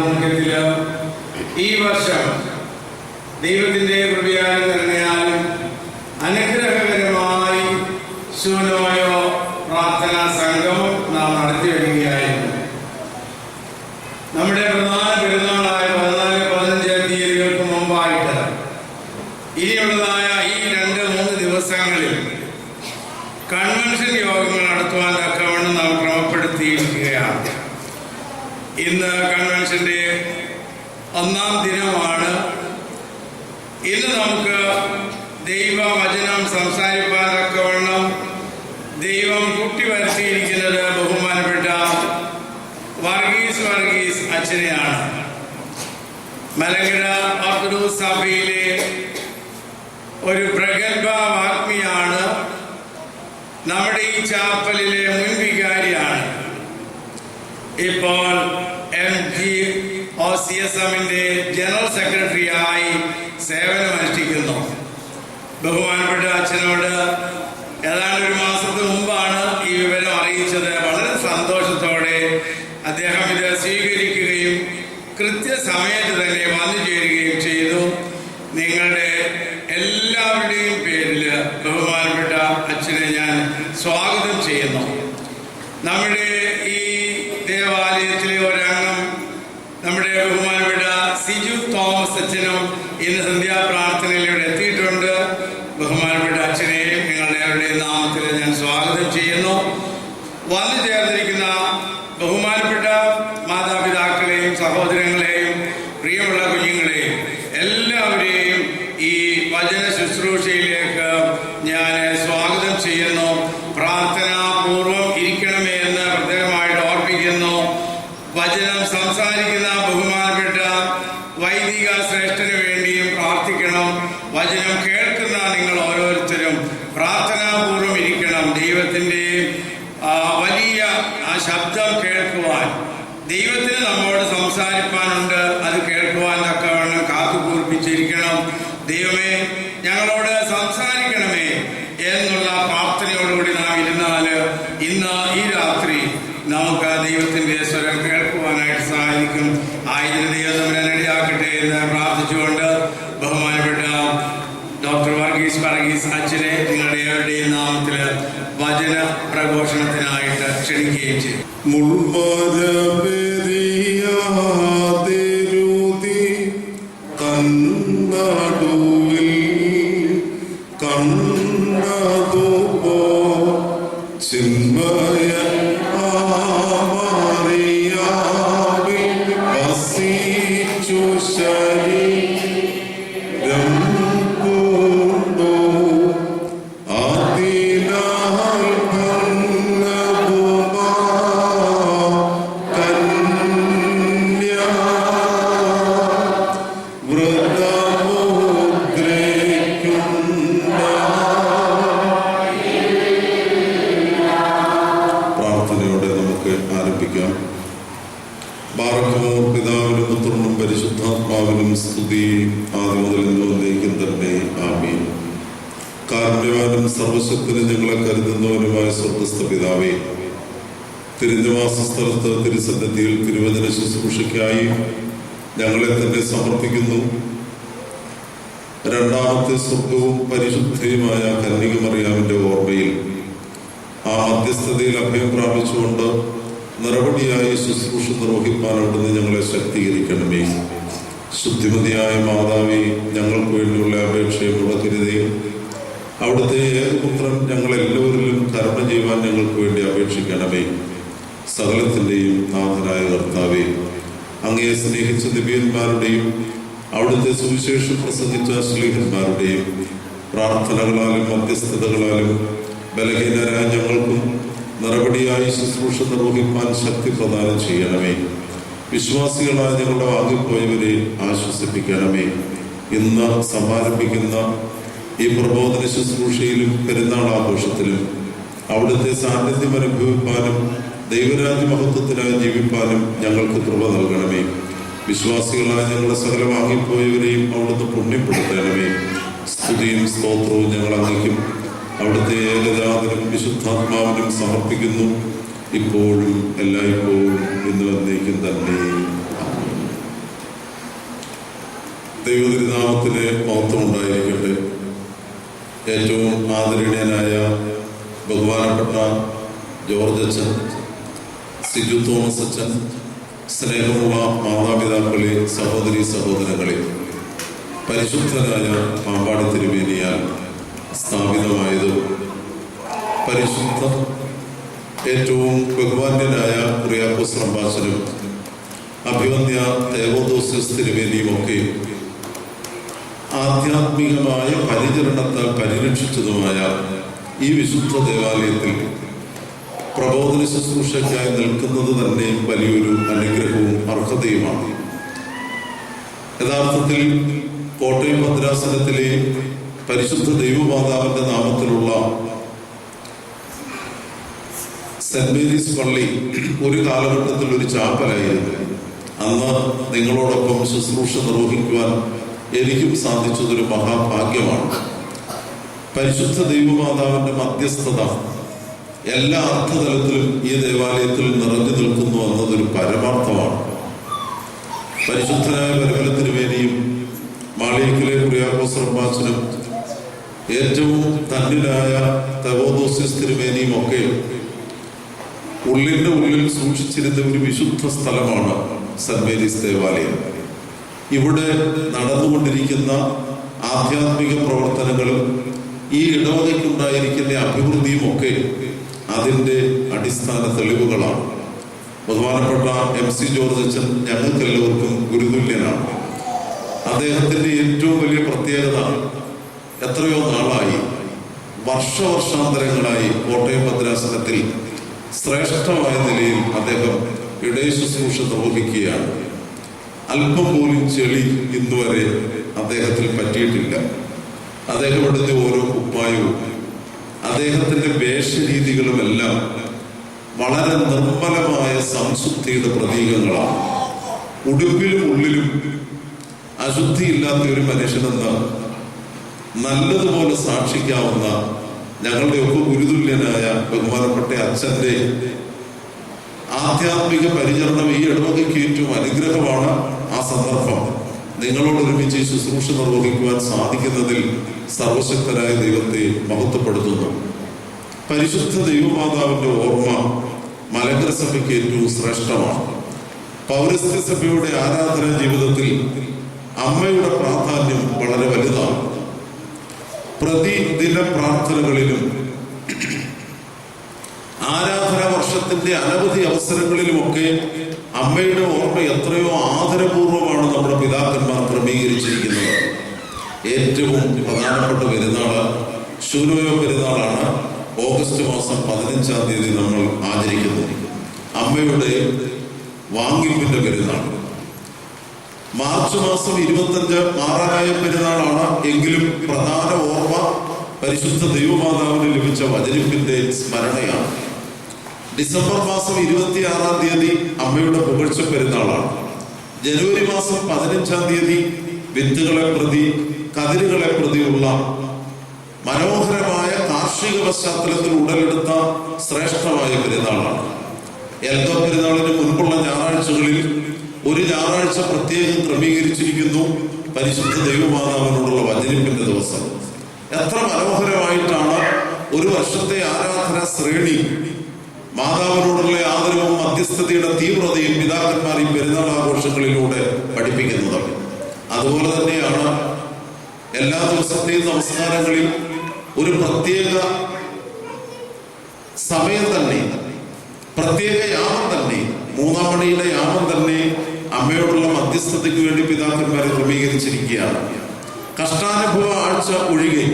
ആഭിമുഖ്യത്തില് ഈ വർഷം ദൈവത്തിന്റെ കൃപയാലും കരുണയാലും അനുഗ്രഹകരമായി ശൂനോയോ പ്രാർത്ഥനാ സംഗമം നാം നടത്തി വരികയായിരുന്നു. നമ്മുടെ പ്രധാന പെരുന്നാളായ 14-15 തീയതികൾക്ക് മുമ്പായിട്ട് ഇനിയുള്ളതായ ഈ 2-3 ദിവസങ്ങളിൽ കൺവെൻഷൻ യോഗങ്ങൾ നടത്തുവാൻ തക്കവണ്ണം നാം ക്രമപ്പെടുത്തിയിരിക്കുകയാണ്. ഇന്ന് കൺവെൻഷന്റെ 1-ാം ദിനമാണ്. ഇന്ന് നമുക്ക് ദൈവവചനം സംസാരിപ്പാൻ തക്കവണ്ണം ദൈവം കൂട്ടിവരുത്തിയിരിക്കുന്നത് ബഹുമാനപ്പെട്ട വർഗീസ് അച്ഛനെയാണ്. മലങ്കര ഓർത്തഡോക്സ് സഭയിലെ ഒരു പ്രഗത്ഭ ആത്മീയാണ്. നമ്മുടെ ഈ ചാപ്പലിലെ മുൻ വികാരിയാണ്. ഇപ്പോൾ MGOCSMന്റെ ജനറൽ സെക്രട്ടറിയായി സേവനമനുഷ്ഠിക്കുന്നു. ബഹുമാനപ്പെട്ട അച്ഛനോട് ഏതാണ്ട് 1 മാസത്തിന് മുമ്പാണ് ഈ വിവരം അറിയിച്ചത്. വളരെ സന്തോഷത്തോടെ അദ്ദേഹം ഇത് സ്വീകരിക്കുകയും കൃത്യസമയത്ത് തന്നെ വന്നു ചേരുകയും ചെയ്തു. നിങ്ങളുടെ എല്ലാവരുടെയും പേരിൽ ബഹുമാനപ്പെട്ട അച്ഛനെ ഞാൻ സ്വാഗതം ചെയ്യുന്നു. നമ്മുടെ ഈ ദേവാലയത്തിലെ ഒരംഗം നമ്മുടെ ബഹുമാനപ്പെട്ട സിജു തോമസ് അച്ഛനും ഇന്ന് സന്ധ്യാപ്രാർത്ഥനയിലൂടെ എത്തിയിട്ടുണ്ട്. ബഹുമാനപ്പെട്ട അച്ഛനെയും നിങ്ങളുടെ നാമത്തിൽ ഞാൻ സ്വാഗതം ചെയ്യുന്നു. വന്നു ചേർന്നിരിക്കുന്ന ബഹുമാനപ്പെട്ട മാതാപിതാക്കളെയും സഹോദരങ്ങളെയും പ്രിയമുള്ള കുഞ്ഞുങ്ങളെയും എല്ലാവരെയും ഈ വചന ശുശ്രൂഷയിലേക്ക് ഞാൻ സ്വാഗതം ചെയ്യുന്നു. പ്രാർത്ഥനാപൂർവം ഇരിക്കണമേ എന്ന് പ്രത്യേകമായിട്ട് ഓർപ്പിക്കുന്നു. വചനം സംസാരിക്കുന്ന ബഹുമാനപ്പെട്ട വൈദിക ശ്രേഷ്ഠന് വേണ്ടിയും പ്രാർത്ഥിക്കണം. വചനം കേൾക്കുന്ന നിങ്ങൾ ഓരോരുത്തരും പ്രാർത്ഥനാപൂർവം ഇരിക്കണം. ദൈവത്തിൻ്റെ വലിയ ആ ശബ്ദം കേൾക്കുവാൻ, ദൈവത്തിന് നമ്മോട് സംസാരിപ്പാനുണ്ട്, അത് കേൾക്കുവാൻ തക്കവണ്ണം കാത്തുകൂർപ്പിച്ചിരിക്കണം. ദൈവമേ, ഞങ്ങളോട് സംസാരിക്കണമേ എന്നുള്ള പ്രാർത്ഥനയോടുകൂടി നാം ഇരുന്നാൽ ഇന്ന് ഈ രാത്രി നമുക്ക് ദൈവത്തിന്റെ സ്വരം കേൾക്കുവാനായിട്ട് സാധിക്കും. ആയതിന് ദൈവം നമ്മളെ ഇടയാക്കട്ടെ എന്ന് പ്രാർത്ഥിച്ചുകൊണ്ട് ബഹുമാനപ്പെട്ട ഡോക്ടർ വർഗീസ് അച്ഛനെ നിങ്ങളുടെ ഏവരുടെയും നാമത്തിൽ വചന പ്രഘോഷണത്തിനായിട്ട് ക്ഷണിക്കുകയും ചെയ്യും. സർവശക്തനും ഞങ്ങളെ കരുതുന്നവനുമായ സ്വർഗ്ഗസ്ഥ പിതാവേ, തിരുനിവാസസ്ഥലത്ത് തിരുസന്നിധിയിൽ തിരുവചന ശുശ്രൂഷയ്ക്കായി ഞങ്ങളെ തന്നെ സമർപ്പിക്കുന്നു. 2ാമത്തെ സ്വർഗവും പരിശുദ്ധയുമായ കന്യകമറിയാമിന്റെ ഓർമ്മയിൽ ആ മധ്യസ്ഥതയിൽ അഭയം പ്രാപിച്ചുകൊണ്ട് നിറപടിയായി ശുശ്രൂഷ നിർവഹിക്കാൻ അവിടുന്ന് ഞങ്ങളെ ശക്തീകരിക്കണമേ. ശുദ്ധിമതിയായ മാതാവേ, ഞങ്ങൾക്ക് വേണ്ടിയുള്ള അപേക്ഷയെ മുടക്കരുതേ. അവിടുത്തെ ഏകപുത്രൻ ഞങ്ങളെല്ലാവരിലും കരുണ ചെയ്യുവാൻ ഞങ്ങൾക്ക് വേണ്ടി അപേക്ഷിക്കണമേ. സകലത്തിൻ്റെയും നാഥനായ കർത്താവേ, അങ്ങയെ സ്നേഹിച്ച ദിവ്യന്മാരുടെയും അവിടുത്തെ സുവിശേഷം പ്രസംഗിച്ച ശ്ലീഹന്മാരുടെയും പ്രാർത്ഥനകളാലും മധ്യസ്ഥതകളാലും ബലഹീനരായ ഞങ്ങൾക്കും നിറപടിയായി ശുശ്രൂഷ നിർവഹിക്കാൻ ശക്തി പ്രദാനം ചെയ്യണമേ. വിശ്വാസികളായ ഞങ്ങളുടെ വാങ്ങിപ്പോയവരെ ആശ്വസിപ്പിക്കണമേ. ഇന്ന് സമാരംഭിക്കുന്ന ഈ പ്രബോധന ശുശ്രൂഷയിലും പെരുന്നാൾ ആഘോഷത്തിലും അവിടുത്തെ സാന്നിധ്യം അനുഭവിപ്പാനും ദൈവരാജ്യ മഹത്വത്തിനായി ജീവിപ്പാനും ഞങ്ങൾക്ക് കൃപ നൽകണമേ. വിശ്വാസികളായ ഞങ്ങളുടെ സകല വാങ്ങിപ്പോയവരെയും അവിടുന്ന് പുണ്യപ്പെടുത്തണമേ. സ്തുതിയും സ്തോത്രവും ഞങ്ങൾ അങ്ങേക്കും അവിടുത്തെ ഏകജാതനും വിശുദ്ധാത്മാവിനും സമർപ്പിക്കുന്നു, ഇപ്പോഴും എല്ലായ്പ്പോഴും എന്ന് വന്നേക്കും തന്നെ. ദൈവതിരുനാമത്തിന് മഹത്വം ഉണ്ടായിരിക്കട്ടെ. ഏറ്റവും ആദരണീയനായ ബഹുമാനപ്പെട്ട ജോർജ് അച്ഛൻ, സിജു തോമസ് അച്ഛൻ, സ്നേഹമുള്ള മാതാപിതാക്കളെ, സഹോദരി സഹോദരങ്ങളെ, പരിശുദ്ധനായ പാമ്പാടി തിരുമേനിയാൽ സ്ഥാപിതമായതും പരിശുദ്ധ ഏറ്റവും ബഹുമാന്യനായ കുറിയാക്കോസ് റമ്പാച്ചനും അഭിവന്യ തേവോദോസ്യസ് തിരുമേനിയുമൊക്കെ ആധ്യാത്മികമായ പരിചരണത്താൽ പരിരക്ഷിച്ചതുമായ ഈ വിശുദ്ധ ദേവാലയത്തിൽ പ്രബോധന ശുശ്രൂഷയ്ക്കായി നിൽക്കുന്നത് തന്നെ വലിയൊരു അനുഗ്രഹവും അർഹതയുമാണ്. യഥാർത്ഥത്തിൽ കോട്ടയം ഭദ്രാസനത്തിലെ പരിശുദ്ധ ദൈവമാതാവിന്റെ നാമത്തിലുള്ള സെന്റ് മേരീസ് പള്ളി ഒരു കാലഘട്ടത്തിൽ ഒരു ചാപ്പലായിരുന്നു. അന്ന് നിങ്ങളോടൊപ്പം ശുശ്രൂഷ നിർവഹിക്കുവാൻ എനിക്കും സാധിച്ചതൊരു മഹാഭാഗ്യമാണ്. പരിശുദ്ധ ദൈവമാതാവിന്റെ മധ്യസ്ഥത എല്ലാ അർത്ഥതലത്തിലും ഈ ദേവാലയത്തിൽ നിറഞ്ഞു നിൽക്കുന്നു എന്നതൊരു പരമാർത്ഥമാണ്. പരിശുദ്ധനായ പരിമല തിരുമേനിയും മാളിയേക്കലെ കുറിയാക്കോസ് റമ്പാച്ചനും ഏറ്റവും ധന്യനായ തേവോദോസ്യസ് തിരുമേനിയും ഒക്കെ ഉള്ളിന്റെ ഉള്ളിൽ സൂക്ഷിച്ചിരുന്ന ഒരു വിശുദ്ധ സ്ഥലമാണ് സെന്റ് മേരീസ് ദേവാലയം. ഇവിടെ നടന്നുകൊണ്ടിരിക്കുന്ന ആധ്യാത്മിക പ്രവർത്തനങ്ങളും ഈ ഇടവകയ്ക്കുണ്ടായിരിക്കുന്ന അഭിവൃദ്ധിയും ഒക്കെ അതിൻ്റെ അടിസ്ഥാന തെളിവുകളാണ്. ബഹുമാനപ്പെട്ട MC ജോർജ് അച്ഛൻ ഞങ്ങൾക്കെല്ലാവർക്കും ഗുരുതുല്യനാണ്. അദ്ദേഹത്തിന്റെ ഏറ്റവും വലിയ പ്രത്യേകത, എത്രയോ നാളായി, വർഷാന്തരങ്ങളായി കോട്ടയം ഭദ്രാസനത്തിൽ ശ്രേഷ്ഠമായ നിലയിൽ അദ്ദേഹം ഇടയ ശുശ്രൂഷ നിർവഹിക്കുകയാണ്. അല്പം പോലും ചെളി ഇന്നുവരെ അദ്ദേഹത്തിൽ പറ്റിയിട്ടില്ല. അദ്ദേഹം എടുത്ത ഓരോ കുപ്പായവും അദ്ദേഹത്തിന്റെ വേഷരീതികളുമെല്ലാം വളരെ നിർമ്മലമായ സംശുദ്ധിയുടെ പ്രതീകങ്ങളാണ്. ഉടുപ്പിലും ഉള്ളിലും അശുദ്ധിയില്ലാത്ത ഒരു മനുഷ്യനെന്ന് നല്ലതുപോലെ സാക്ഷിക്കാവുന്ന ഞങ്ങളുടെയൊക്കെ ഗുരുതുല്യനായ ബഹുമാനപ്പെട്ട അച്ഛന്റെ ആധ്യാത്മിക പരിചരണം ഈ ഇടവകയ്ക്ക് ഏറ്റവും അനുഗ്രഹമാണ്. ആ സന്ദർഭം നിങ്ങളോട് ഒരുമിച്ച് ശുശ്രൂഷ നിർവഹിക്കുവാൻ സാധിക്കുന്നതിൽ സർവശക്തനായ ദൈവത്തെ മഹത്വപ്പെടുത്തുന്നു. പരിശുദ്ധ ദൈവമാതാവിന്റെ ഓർമ്മ മലങ്കര സഭയ്ക്ക് ഏറ്റവും ശ്രേഷ്ഠമാണ്. പൗരസ്ത്യ സഭയുടെ ആരാധനാ ജീവിതത്തിൽ അമ്മയുടെ പ്രാധാന്യം വളരെ വലുതാണ്. പ്രതിദിന പ്രാർത്ഥനകളിലും ആരാധനാ വർഷത്തിന്റെ അനവധി അവസരങ്ങളിലുമൊക്കെ അമ്മയുടെ ഓർമ്മ എത്രയോ ആദരപൂർവമാണ് നമ്മുടെ പിതാക്കന്മാർ ക്രമീകരിച്ചിരിക്കുന്നത്. ഏറ്റവും പ്രധാനപ്പെട്ട പെരുന്നാള് ശൂനോയോ പെരുന്നാളാണ്. ഓഗസ്റ്റ് മാസം 15-ാം തീയതി നമ്മൾ ആചരിക്കുന്നത് അമ്മയുടെ വാങ്ങിപ്പിന്റെ പെരുന്നാൾ. മാർച്ച് മാസം 25 മാറാനായ പെരുന്നാളാണ്. എങ്കിലും പ്രധാന ഓർമ്മ പരിശുദ്ധ ദൈവമാതാവിന് ലഭിച്ച വചനിപ്പിന്റെ സ്മരണയാണ്. ഡിസംബർ മാസം 26-ാം തീയതി അമ്മയുടെ പുകഴ്ച പെരുന്നാളാണ്. ജനുവരി മാസം 15-ാം തീയതി വിത്തുകളെ പ്രതി, കതിരുകളെ പ്രതിയുള്ള മനോഹരമായ കാർഷിക പശ്ചാത്തലത്തിൽ ഉടലെടുത്ത ശ്രേഷ്ഠമായ പെരുന്നാളാണ്. എൽദോ പെരുന്നാളിന് മുൻപുള്ള ഞായറാഴ്ചകളിൽ ഒരു ഞായറാഴ്ച പ്രത്യേകം ക്രമീകരിച്ചിരിക്കുന്നു പരിശുദ്ധ ദൈവമാതാവിനോടുള്ള വചനിപ്പിന്റെ ദിവസം. എത്ര മനോഹരമായിട്ടാണ് ഒരു വർഷത്തെ ആരാധന ശ്രേണി മാതാവിനോടുള്ള ആദരവും മധ്യസ്ഥതയുടെ തീവ്രതയും പിതാക്കന്മാർ ഈ പെരുന്നാൾ ആഘോഷങ്ങളിലൂടെ പഠിപ്പിക്കുന്നത്. അതുപോലെ തന്നെയാണ് എല്ലാ ദിവസത്തെയും നമസ്കാരങ്ങളിൽ ഒരു പ്രത്യേക സമയം തന്നെ, പ്രത്യേക യാമം തന്നെ, 3-ാം മണിയുടെ യാമം തന്നെ അമ്മയോടുള്ള മധ്യസ്ഥതയ്ക്ക് വേണ്ടി പിതാക്കന്മാരെ ക്രമീകരിച്ചിരിക്കുകയാണ്. കഷ്ടാനുഭവ ആഴ്ച ഒഴികെ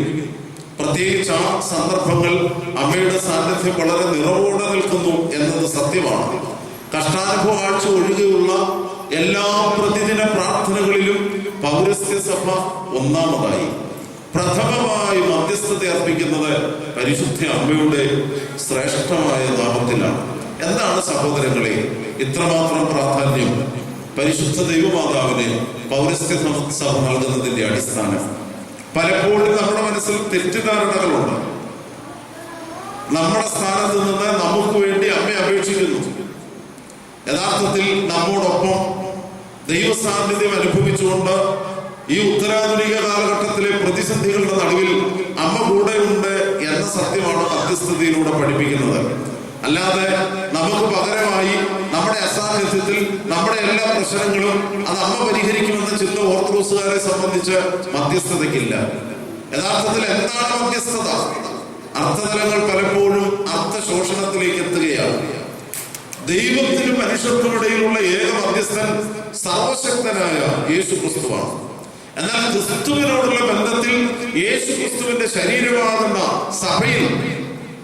പ്രത്യേകിച്ച് ആ സന്ദർഭങ്ങൾ അമ്മയുടെ സാന്നിധ്യം വളരെ നിറവോടെ നിൽക്കുന്നു എന്നത് സത്യമാണ്. കഷ്ടാനുഭവ ആഴ്ച ഒഴികെയുള്ള എല്ലാ പ്രതിദിന പ്രാർത്ഥനകളിലും പൗരസ്ത്യ സഭ ഒന്നാമതായി പ്രഥമമായി മധ്യസ്ഥത അർപ്പിക്കുന്നത് പരിശുദ്ധ അമ്മയുടെ ശ്രേഷ്ഠമായ നാമത്തിലാണ്. എന്താണ് സഹോദരങ്ങളെ ഇത്രമാത്രം പ്രാധാന്യം പരിശുദ്ധ ദൈവമാതാവിന് പൗരസ്ത്യ സഭ നൽകുന്നതിന്റെ അടിസ്ഥാനം? പലപ്പോഴും നമ്മുടെ മനസ്സിൽ തെറ്റിദ്ധാരണകളുണ്ട്. നമ്മുടെ സ്ഥാനത്ത് നിന്ന് നമുക്ക് വേണ്ടി അമ്മ അപേക്ഷിക്കുന്നു. യഥാർത്ഥത്തിൽ നമ്മോടൊപ്പം ദൈവസാന്നിധ്യം അനുഭവിച്ചുകൊണ്ട് ഈ ഉത്തരാധുനിക കാലഘട്ടത്തിലെ പ്രതിസന്ധികളുടെ നടുവിൽ അമ്മ കൂടെയുണ്ട് എന്ന സത്യമാണ് മധ്യസ്ഥതയിലൂടെ പഠിപ്പിക്കുന്നത്. അല്ലാതെ നമുക്ക് പകരമായി നമ്മുടെ അസാന്നിധ്യത്തിൽ നമ്മുടെ എല്ലാ പ്രശ്നങ്ങളും അത് അമ്മ പരിഹരിക്കുമെന്ന ചിന്ത ഓർത്തഡോക്സുകാരെ സംബന്ധിച്ച് മധ്യസ്ഥതയ്ക്കില്ല. യഥാർത്ഥത്തിൽ എന്താണ് മധ്യസ്ഥത? അർത്ഥതലങ്ങൾ പലപ്പോഴും അർത്ഥശോഷണത്തിലേക്ക് എത്തുകയാണ്. ദൈവത്തിനും മനുഷ്യർക്കുമിടയിലുള്ള ഏക മധ്യസ്ഥൻ സർവശക്തനായ യേശു ക്രിസ്തുവാണ്. എന്നാൽ ക്രിസ്തുവിനോടുള്ള ബന്ധത്തിൽ യേശു ക്രിസ്തുവിന്റെ ശരീരമാകുന്ന സഭയിൽ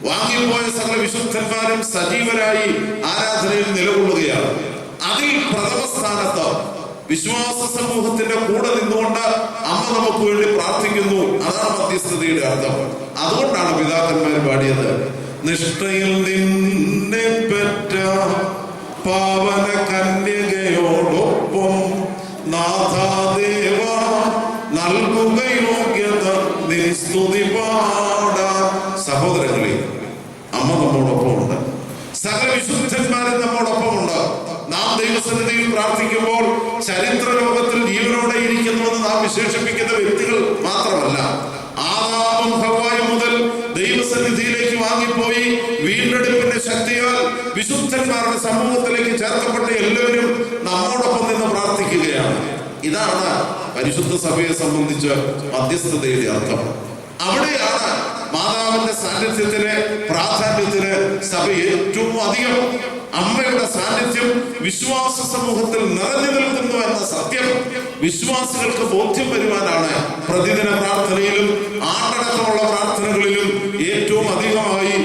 വാങ്ങിപ്പോയ സകല വിശുദ്ധന്മാരും സജീവരായി ആരാധനയിൽ നിലകൊള്ളുകയാണ്. അതിൽ പ്രഥമ സ്ഥാനത്ത് വിശ്വാസ സമൂഹത്തിന്റെ കൂടെ നിന്നുകൊണ്ട് അമ്മ നമുക്ക് വേണ്ടി പ്രാർത്ഥിക്കുന്നു. അതാണ് മധ്യസ്ഥതയുടെ അർത്ഥം. അതുകൊണ്ടാണ് പിതാക്കന്മാർ പാടിയത്, നിഷ്ഠയിൽ നിന്നെ പെറ്റ പാവന കന്യകയോടൊപ്പം നാഥാദേവ നൽകുക യോഗ്യത നിസ്തുതി പാടാൻ. സഹോദരങ്ങളെ, അമ്മ നമ്മോടൊപ്പമുണ്ട്. സകല വിശുദ്ധന്മാരും നമ്മോടൊപ്പമുണ്ട്. നാം ദൈവസന്നിധിയിൽ പ്രാർത്ഥിക്കുമ്പോൾ ചരിത്ര ലോകത്തിൽ ജീവനോടെ ഇരിക്കുന്നുവെന്ന് നാം വിശേഷിപ്പിക്കുന്ന വ്യക്തികൾ മാത്രമല്ല, ആദാമും ഹവ്വായും മുതൽ ദൈവസന്നിധിയിലേക്ക് വാങ്ങിപ്പോയി വീണ്ടെടുപ്പിന്റെ ശക്തിയാൽ വിശുദ്ധന്മാരുടെ സമൂഹത്തിലേക്ക് ചേർക്കപ്പെട്ട എല്ലാവരും നമ്മോടൊപ്പം നിന്ന് പ്രാർത്ഥിക്കുകയാണ്. ഇതാണ് പരിശുദ്ധ സഭയെ സംബന്ധിച്ച് മധ്യസ്ഥതയുടെ അർത്ഥം. അവിടെയാണ് മാതാവിന്റെ സാന്നിധ്യത്തിന് പ്രാധാന്യത്തിന് സഭ ഏറ്റവും അധികം അമ്മയുടെ സാന്നിധ്യം വിശ്വാസ സമൂഹത്തിൽ നിറഞ്ഞു നിൽക്കുന്നു എന്ന സത്യം വിശ്വാസികൾക്ക് ബോധ്യം വരുവാനാണ് പ്രതിദിന പ്രാർത്ഥനയിലും ആണ്ടടക്കമുള്ള പ്രാർത്ഥനകളിലും ഏറ്റവും അധികമായി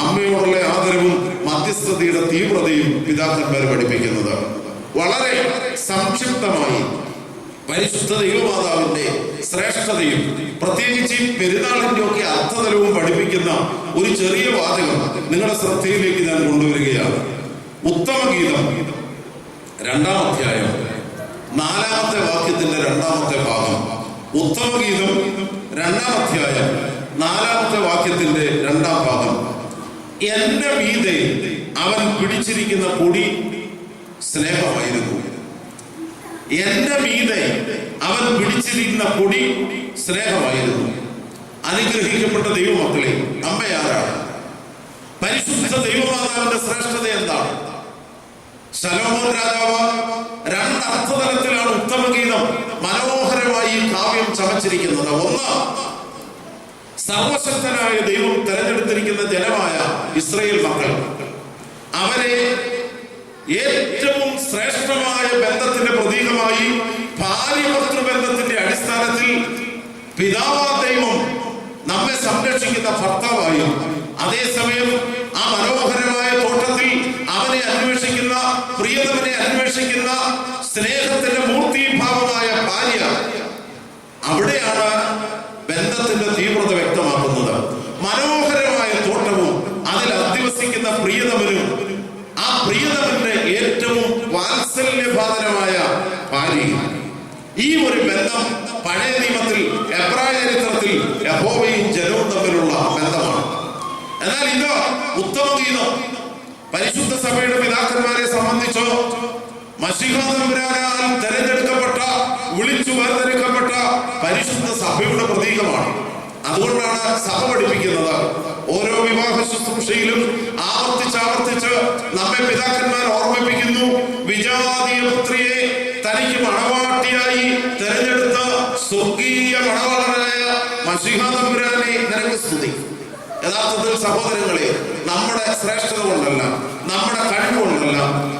അമ്മയോടുള്ള ആദരവും മധ്യസ്ഥതയുടെ തീവ്രതയും പിതാക്കന്മാർ പഠിപ്പിക്കുന്നത്. വളരെ സംക്ഷിപ്തമായി പരിശുദ്ധ ദൈവമാതാവിന്റെ ശ്രേഷ്ഠതയും പ്രത്യേകിച്ച് പെരുന്നാളിന്റെ ഒക്കെ അർത്ഥതലവും പഠിപ്പിക്കുന്ന ഒരു ചെറിയ വാചകം നിങ്ങളുടെ ശ്രദ്ധയിലേക്ക് ഞാൻ കൊണ്ടുവരികയാണ്. ഉത്തമഗീതം 2-ാം അധ്യായം 4-ാമത്തെ വാക്യത്തിന്റെ 2-ാമത്തെ ഭാഗം. ഉത്തമഗീതം 2-ാം അധ്യായം 4-ാമത്തെ വാക്യത്തിന്റെ 2-ാം ഭാഗം. എന്റെ മീതെ അവൻ പിടിച്ചിരിക്കുന്ന കൊടി സ്നേഹമായിരുന്നു. എന്റെ മീതെ അവൻ പിടിച്ചിരിക്കുന്ന കൊടി സ്നേഹമായിരുന്നു. അനുഗ്രഹിക്കപ്പെട്ട ദൈവമക്കളെ, അമ്മയാരാണ്? പരിശുദ്ധ ദൈവമാതാവിന്റെ ശ്രേഷ്ഠത എന്താണ്? ശലോമോൻ രാജാവ് 2 അർത്ഥതലത്തിലാണ് ഉത്തമഗീതം മനോഹരമായി ഈ കാവ്യം ചമച്ചിരിക്കുന്നത്. ഒന്ന്, സർവശക്തനായ ദൈവം തെരഞ്ഞെടുത്തിരിക്കുന്ന ജനമായ ഇസ്രായേൽ മക്കൾ, അവരെ ഏറ്റവും ശ്രേഷ്ഠമായ ബന്ധത്തിന്റെ പ്രതീകമായി ഭാര്യ-ഭർതൃബന്ധത്തിന്റെ അടിസ്ഥാനത്തിൽ പിതാവാ ദൈവം നമ്മെ സംരക്ഷിക്കുന്ന ഭർത്താവായും, അതേസമയം ആ മനോഹരമായ തോട്ടത്തിൽ അവനെ അന്വേഷിക്കുന്ന, പ്രിയതമനെ അന്വേഷിക്കുന്ന സ്നേഹത്തിന്റെ മൂർത്തിഭാവമായ ഭാര്യ. അവിടെയാണ് ബന്ധത്തിന്റെ തീവ്രത വ്യക്തമാക്കുന്നത്. മനോഹരമായ തോട്ടവും അതിൽ അധിവസിക്കുന്ന പ്രിയതമനും, ആ പ്രിയതമന്റെ ഏറ്റവും വാത്സല്യഭാതനമായ ഭാര്യയും. ഈ ഒരു ബന്ധം പഴയ നിയമത്തിൽ, എബ്രായ ചരിത്രത്തിൽ യഹോവയും ജനവും തമ്മിലുള്ള ബന്ധമാണ്. എന്നാൽ ഇത് ഉത്തമഗീതം പരിശുദ്ധ സഭയുടെ പിതാക്കന്മാരെ സംബന്ധിച്ചോ മശീഹാ തമ്പുരാനാൽ തെരഞ്ഞെടുക്കപ്പെട്ട, വിളിച്ചു വേർതിരിക്കപ്പെട്ട പരിശുദ്ധ സഭയുടെ പ്രതീകമാണ്. അതുകൊണ്ടാണ് സഭ പഠിപ്പിക്കുന്നത്, ഓരോ വിവാഹ ശുശ്രൂഷയിലും ആവർത്തിച്ച് നമ്മെ പിതാക്കന്മാർ ഓർമ്മിപ്പിക്കുന്നു, വിജാതീയ പുത്രിയെ തനിക്ക് മണവാട്ടിയായി തെരഞ്ഞെടുത്ത സ്വർഗീയ മണവാളനായ മശീഹാ തമ്പുരാനെ നിനക്ക് സ്തുതി. യഥാർത്ഥത്തിൽ സഹോദരങ്ങളെ, നമ്മുടെ ശ്രേഷ്ഠത കൊണ്ടല്ല, നമ്മുടെ കഴിവുകൊണ്ടല്ല,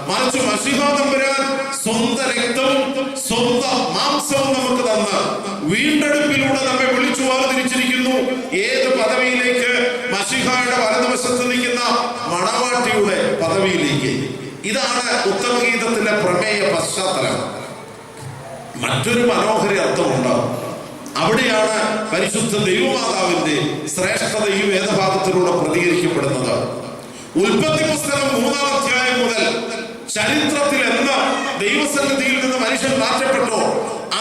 മറിച്ച് മശീഹാ തമ്പുരാൻ സ്വന്തം രക്തവും സ്വന്തം മാംസവും നമുക്ക് തന്ന് വീണ്ടെടുപ്പിലൂടെ നമ്മെ വിളിച്ചു വേർതിരിച്ചിരിക്കുന്നു. ഏത് പദവിയിലേക്ക്? മശീഹായുടെ വലതുവശത്ത് നിൽക്കുന്ന മണവാട്ടിയുടെ പദവിയിലേക്ക്. ഇതാണ് ഉത്തമഗീതത്തിന്റെ പ്രമേയ പശ്ചാത്തലം. മറ്റൊരു മനോഹര അർത്ഥമുണ്ട്. അവിടെയാണ് പരിശുദ്ധ ദൈവമാതാവിന്റെ ശ്രേഷ്ഠത ഈ വേദഭാഗത്തിലൂടെ പ്രതികരിക്കപ്പെടുന്നത്. ഉൽപ്പത്തി പുസ്തകം 3-ാം അധ്യായം മുതൽ ചരിത്രത്തിൽ എന്ന് ദൈവസന്നിധിയിൽ നിന്ന് മനുഷ്യൻ മാറ്റപ്പെട്ടോ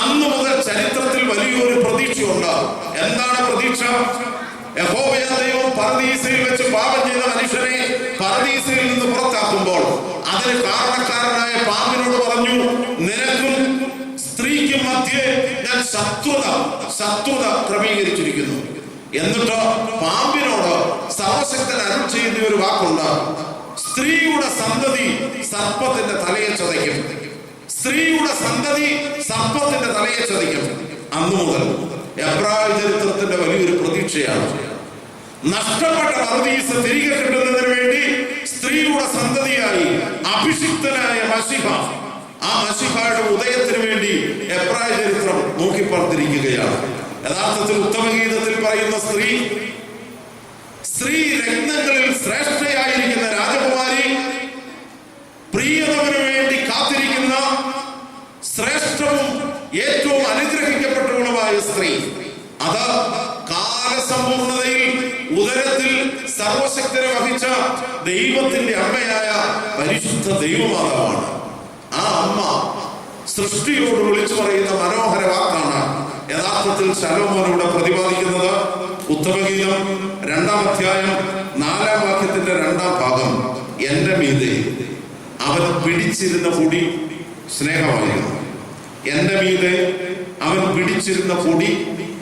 അന്ന് മുതൽ ചരിത്രത്തിൽ വലിയൊരു പ്രതീക്ഷയുണ്ട്. എന്താണ് പ്രതീക്ഷ? യഹോവയായ ദൈവം പറുദീസയിൽ വെച്ച് പാപം ചെയ്ത മനുഷ്യനെ പറുദീസയിൽ നിന്ന് പുറത്താക്കുമ്പോൾ അതിന് കാരണക്കാരനായ പാമ്പിനോട് പറഞ്ഞു, നിനക്കും സ്ത്രീക്കും മധ്യേ ഞാൻ ശത്രുത ക്രമീകരിച്ചിരിക്കുന്നു. എന്നിട്ട് പാമ്പിനോട് സർവശക്തൻ അരുൾ ചെയ്യുന്ന ഒരു വാക്കുണ്ട്: സ്ത്രീയുടെ സന്തതി സർപ്പത്തിന്റെ തലയെ ചതയ്ക്കും. സ്ത്രീയുടെ സന്തതി സർപ്പത്തിന്റെ തലയെ ചതയ്ക്കും. അന്നു മുതൽ എബ്രായ ചരിത്രത്തിന്റെ വലിയൊരു പ്രതീക്ഷയാണ്. നഷ്ടപ്പെട്ട പർദീസ തിരികെ കിട്ടുന്നതിന് വേണ്ടി സ്ത്രീയുടെ സന്തതിയായി അഭിഷിക്തനായ മശിഹ, ആ മശിഹയുടെ ഉദയത്തിന് വേണ്ടി എബ്രായ ചരിത്രം നോക്കിപ്പാർത്തിരിക്കുകയാണ്. യഥാർത്ഥത്തിൽ ഉത്തമഗീതത്തിൽ പറയുന്ന സ്ത്രീ രത്നങ്ങളിൽ ശ്രേഷ്ഠയായിരിക്കുന്ന രാജകുമാരി, പ്രിയതമന് വേണ്ടി കാത്തിരിക്കുന്ന ശ്രേഷ്ഠവും ഏറ്റവും അനുഗ്രഹിക്കപ്പെട്ടവളുമായ സ്ത്രീ, അത് കാലസമ്പൂർണതയിൽ ഉദരത്തിൽ സർവശക്തനെ വഹിച്ച ദൈവത്തിന്റെ അമ്മയായ പരിശുദ്ധ ദൈവമാതാവാണ്. ആ അമ്മ സൃഷ്ടിയോട് വിളിച്ചു പറയുന്ന മനോഹര വാക്കാണ് യഥാർത്ഥത്തിൽ ശലോമോനിവിടെ പ്രതിപാദിക്കുന്നത്. ഉത്തമഗീതം 2-ാം അധ്യായം 4-ാം വാക്യത്തിന്റെ 2-ാം ഭാഗം: എന്റെ മീതെ അവൻ പിടിച്ചിരുന്ന പൊടി സ്നേഹമായിരുന്നു. എന്റെ മീതെ അവൻ പിടിച്ചിരുന്ന പൊടി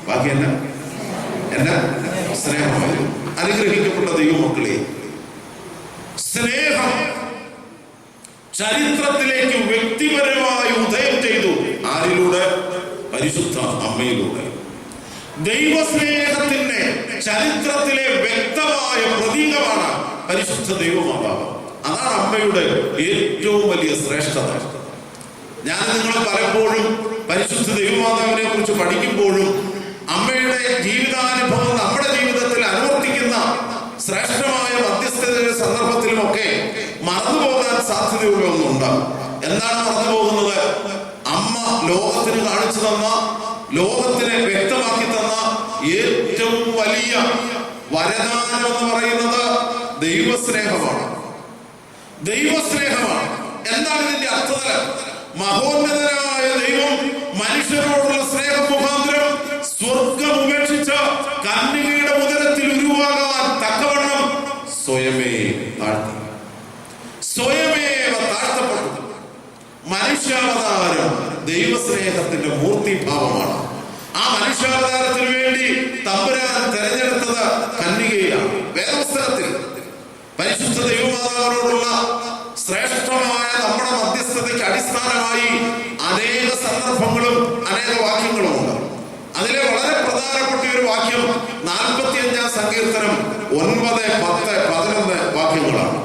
ബാക്കി എന്നെ സ്നേഹമായിരുന്നു. അനുഗ്രഹിക്കപ്പെട്ട ദൈവമക്കളെ, സ്നേഹം ചരിത്രത്തിലേക്ക് വ്യക്തിപരമായി ഉദയം ചെയ്തു. ആരിലൂടെ? പരിശുദ്ധ അമ്മയിലൂടെ. ദൈവസ്നേഹത്തിന്റെ ചരിത്രത്തിലെ വ്യക്തമായ പ്രതീകമാണ് പരിശുദ്ധ ദൈവമാതാവ്. അതാണ് അമ്മയുടെ ഏറ്റവും വലിയ ശ്രേഷ്ഠത. ഞാൻ നിങ്ങൾ പലപ്പോഴും പരിശുദ്ധ ദൈവമാതാവിനെ കുറിച്ച് പഠിക്കുമ്പോഴും അമ്മയുടെ ജീവിതാനുഭവം നമ്മുടെ ജീവിതത്തിൽ അനുവർത്തിക്കുന്ന ശ്രേഷ്ഠമായ മധ്യസ്ഥതയുടെ സന്ദർഭത്തിലുമൊക്കെ മറന്നുപോകാൻ സാധ്യതയുള്ള ഒന്നുണ്ട്. എന്താണ് മറന്നു പോകുന്നത്? അമ്മ ലോകത്തിന് കാണിച്ചു തന്ന, ലോകത്തിനെ വ്യക്തമാക്കി തന്ന ഏറ്റവും വലിയ വരദാനം എന്ന് പറയുന്നത് ദൈവസ്നേഹമാണ്. ദൈവസ്നേഹമാണ്. എന്താണ് ഇതിന്റെ അർത്ഥതലം? മഹോന്നതനായ ദൈവം മനുഷ്യരോടുള്ള സ്നേഹം മുഖാന്തരം സ്വർഗം ഉപേക്ഷിച്ച കന്യകയുടെ ഉദരത്തിൽ ഉരുവാകാൻ തക്കവണ്ണം സ്വയമേവ താഴ്ത്തപ്പെട്ടു. മനുഷ്യാവതാരം ദൈവസ്നേഹത്തിന്റെ മൂർത്തിഭാവമാണ്. ആ മനുഷ്യാവതാരത്തിന് വേണ്ടി തമ്പുരാൻ തെരഞ്ഞെടുത്തത് കന്യകയാണ്. വേദപുസ്തകത്തിൽ പരിശുദ്ധ ദൈവമാതാവിനോടുള്ള ശ്രേഷ്ഠമായ നമ്മുടെ മധ്യസ്ഥതയ്ക്ക് അടിസ്ഥാനമായി അനേക സന്ദർഭങ്ങളും അനേക വാക്യങ്ങളും ഉണ്ട്. അതിലെ വളരെ പ്രധാനപ്പെട്ട ഒരു വാക്യം 45-ാം സങ്കീർത്തനം 9, 10, 11 വാക്യങ്ങളാണ്.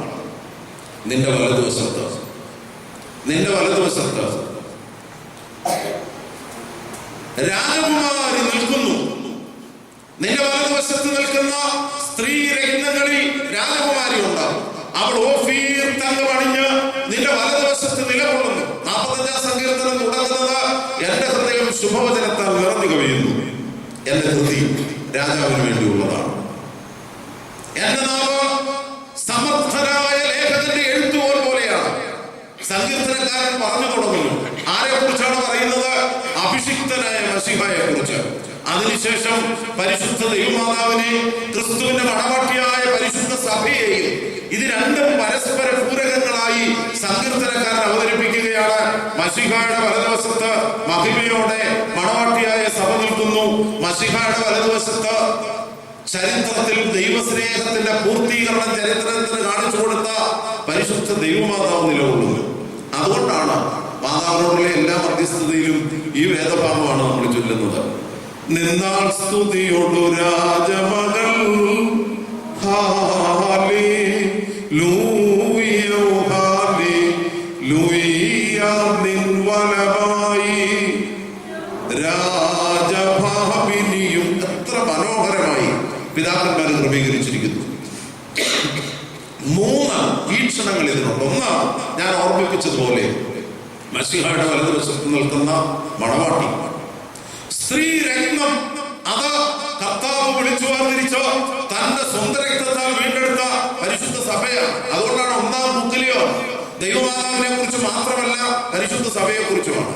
നിന്റെ വലതുവശത്ത് രാജകുമാരി നിൽക്കുന്നു. നിന്റെ വലതുവശത്ത് നിൽക്കുന്ന സ്ത്രീ രത്നങ്ങളിൽ രാജകുമാരി ഉണ്ടാവും. അവൾ ഓഫീർ തങ്കമണിഞ്ഞ് നിന്റെ വലതുവശത്ത് നിലകൊള്ളുന്നു. 45-ാം സങ്കീർത്തനം തുടങ്ങുന്നത്: എന്റെ ഹൃദയം ശുഭവചനത്താൽ നിറഞ്ഞു കവിയുന്നു. എന്റെ ഹൃദയം രാജാവിന് വേണ്ടിയുള്ളതാണ്. എന്റെ നാവ് സമർത്ഥനായ ലേഖകന്റെ എഴുത്തുപോൽ പോലെയാണ്. സങ്കീർത്തനക്കാരൻ പറഞ്ഞു തുടങ്ങുന്നു. ആരെ കുറിച്ചാണ് പറയുന്നത്? അഭിഷിക്തനായ മശിഹയെ കുറിച്ച്. അതിനുശേഷം പരിശുദ്ധ ദൈവമാതാവിനെ, ക്രിസ്തുവിന്റെ മണവാട്ടിയായ പരിശുദ്ധ സഭയെയും, ഇത് രണ്ടും പരസ്പര പൂരകങ്ങളായി സങ്കീർത്തനക്കാരൻ അവതരിപ്പിക്കുകയാണ്. മശിഹയുടെ വലതുവശത്ത് മഹിമയോടെ മണവാട്ടിയായ സഭ നിൽക്കുന്നു. മശിഹയുടെ വലതുവശത്ത് ചരിത്രത്തിൽ ദൈവസ്നേഹത്തിന്റെ പൂർത്തീകരണം ചരിത്രത്തിന് കാണിച്ചു കൊടുത്ത പരിശുദ്ധ ദൈവമാതാവ് നിലകൊള്ളുന്നു. അതുകൊണ്ടാണ് മാതാവിനോടുള്ള എല്ലാ മധ്യസ്ഥതയിലും ഈ വേദഭാഗമാണ് നമ്മൾ ചൊല്ലുന്നത്. നിന്നാൾ സ്തുതിയോടു രാജമകൾ, നിൻ വലമായി രാജഭാവിനിയും. എത്ര മനോഹരമായി പിതാക്കന്മാർ ക്രമീകരിച്ചിരിക്കുന്നു. 3 വീക്ഷണങ്ങൾ ഇതിനുണ്ട്. ഒന്ന്, ഞാൻ ഓർമ്മിപ്പിച്ചതുപോലെ മശിഹയുടെ വലതുവശത്ത് നിൽക്കുന്ന മണവാട്ടി, സ്ത്രീ രത്നം, അത് കർത്താവ് വിളിച്ചു വേർതിരിച്ച് തന്റെ സ്വന്തം രക്തത്താൽ വീണ്ടെടുത്ത പരിശുദ്ധ സഭയാണ്. അതുകൊണ്ടാണ് 1-ാം ബുക്കിലെയോ ദൈവമാതാവിനെ കുറിച്ച് മാത്രമല്ല, പരിശുദ്ധ സഭയെ കുറിച്ചുമാണ്.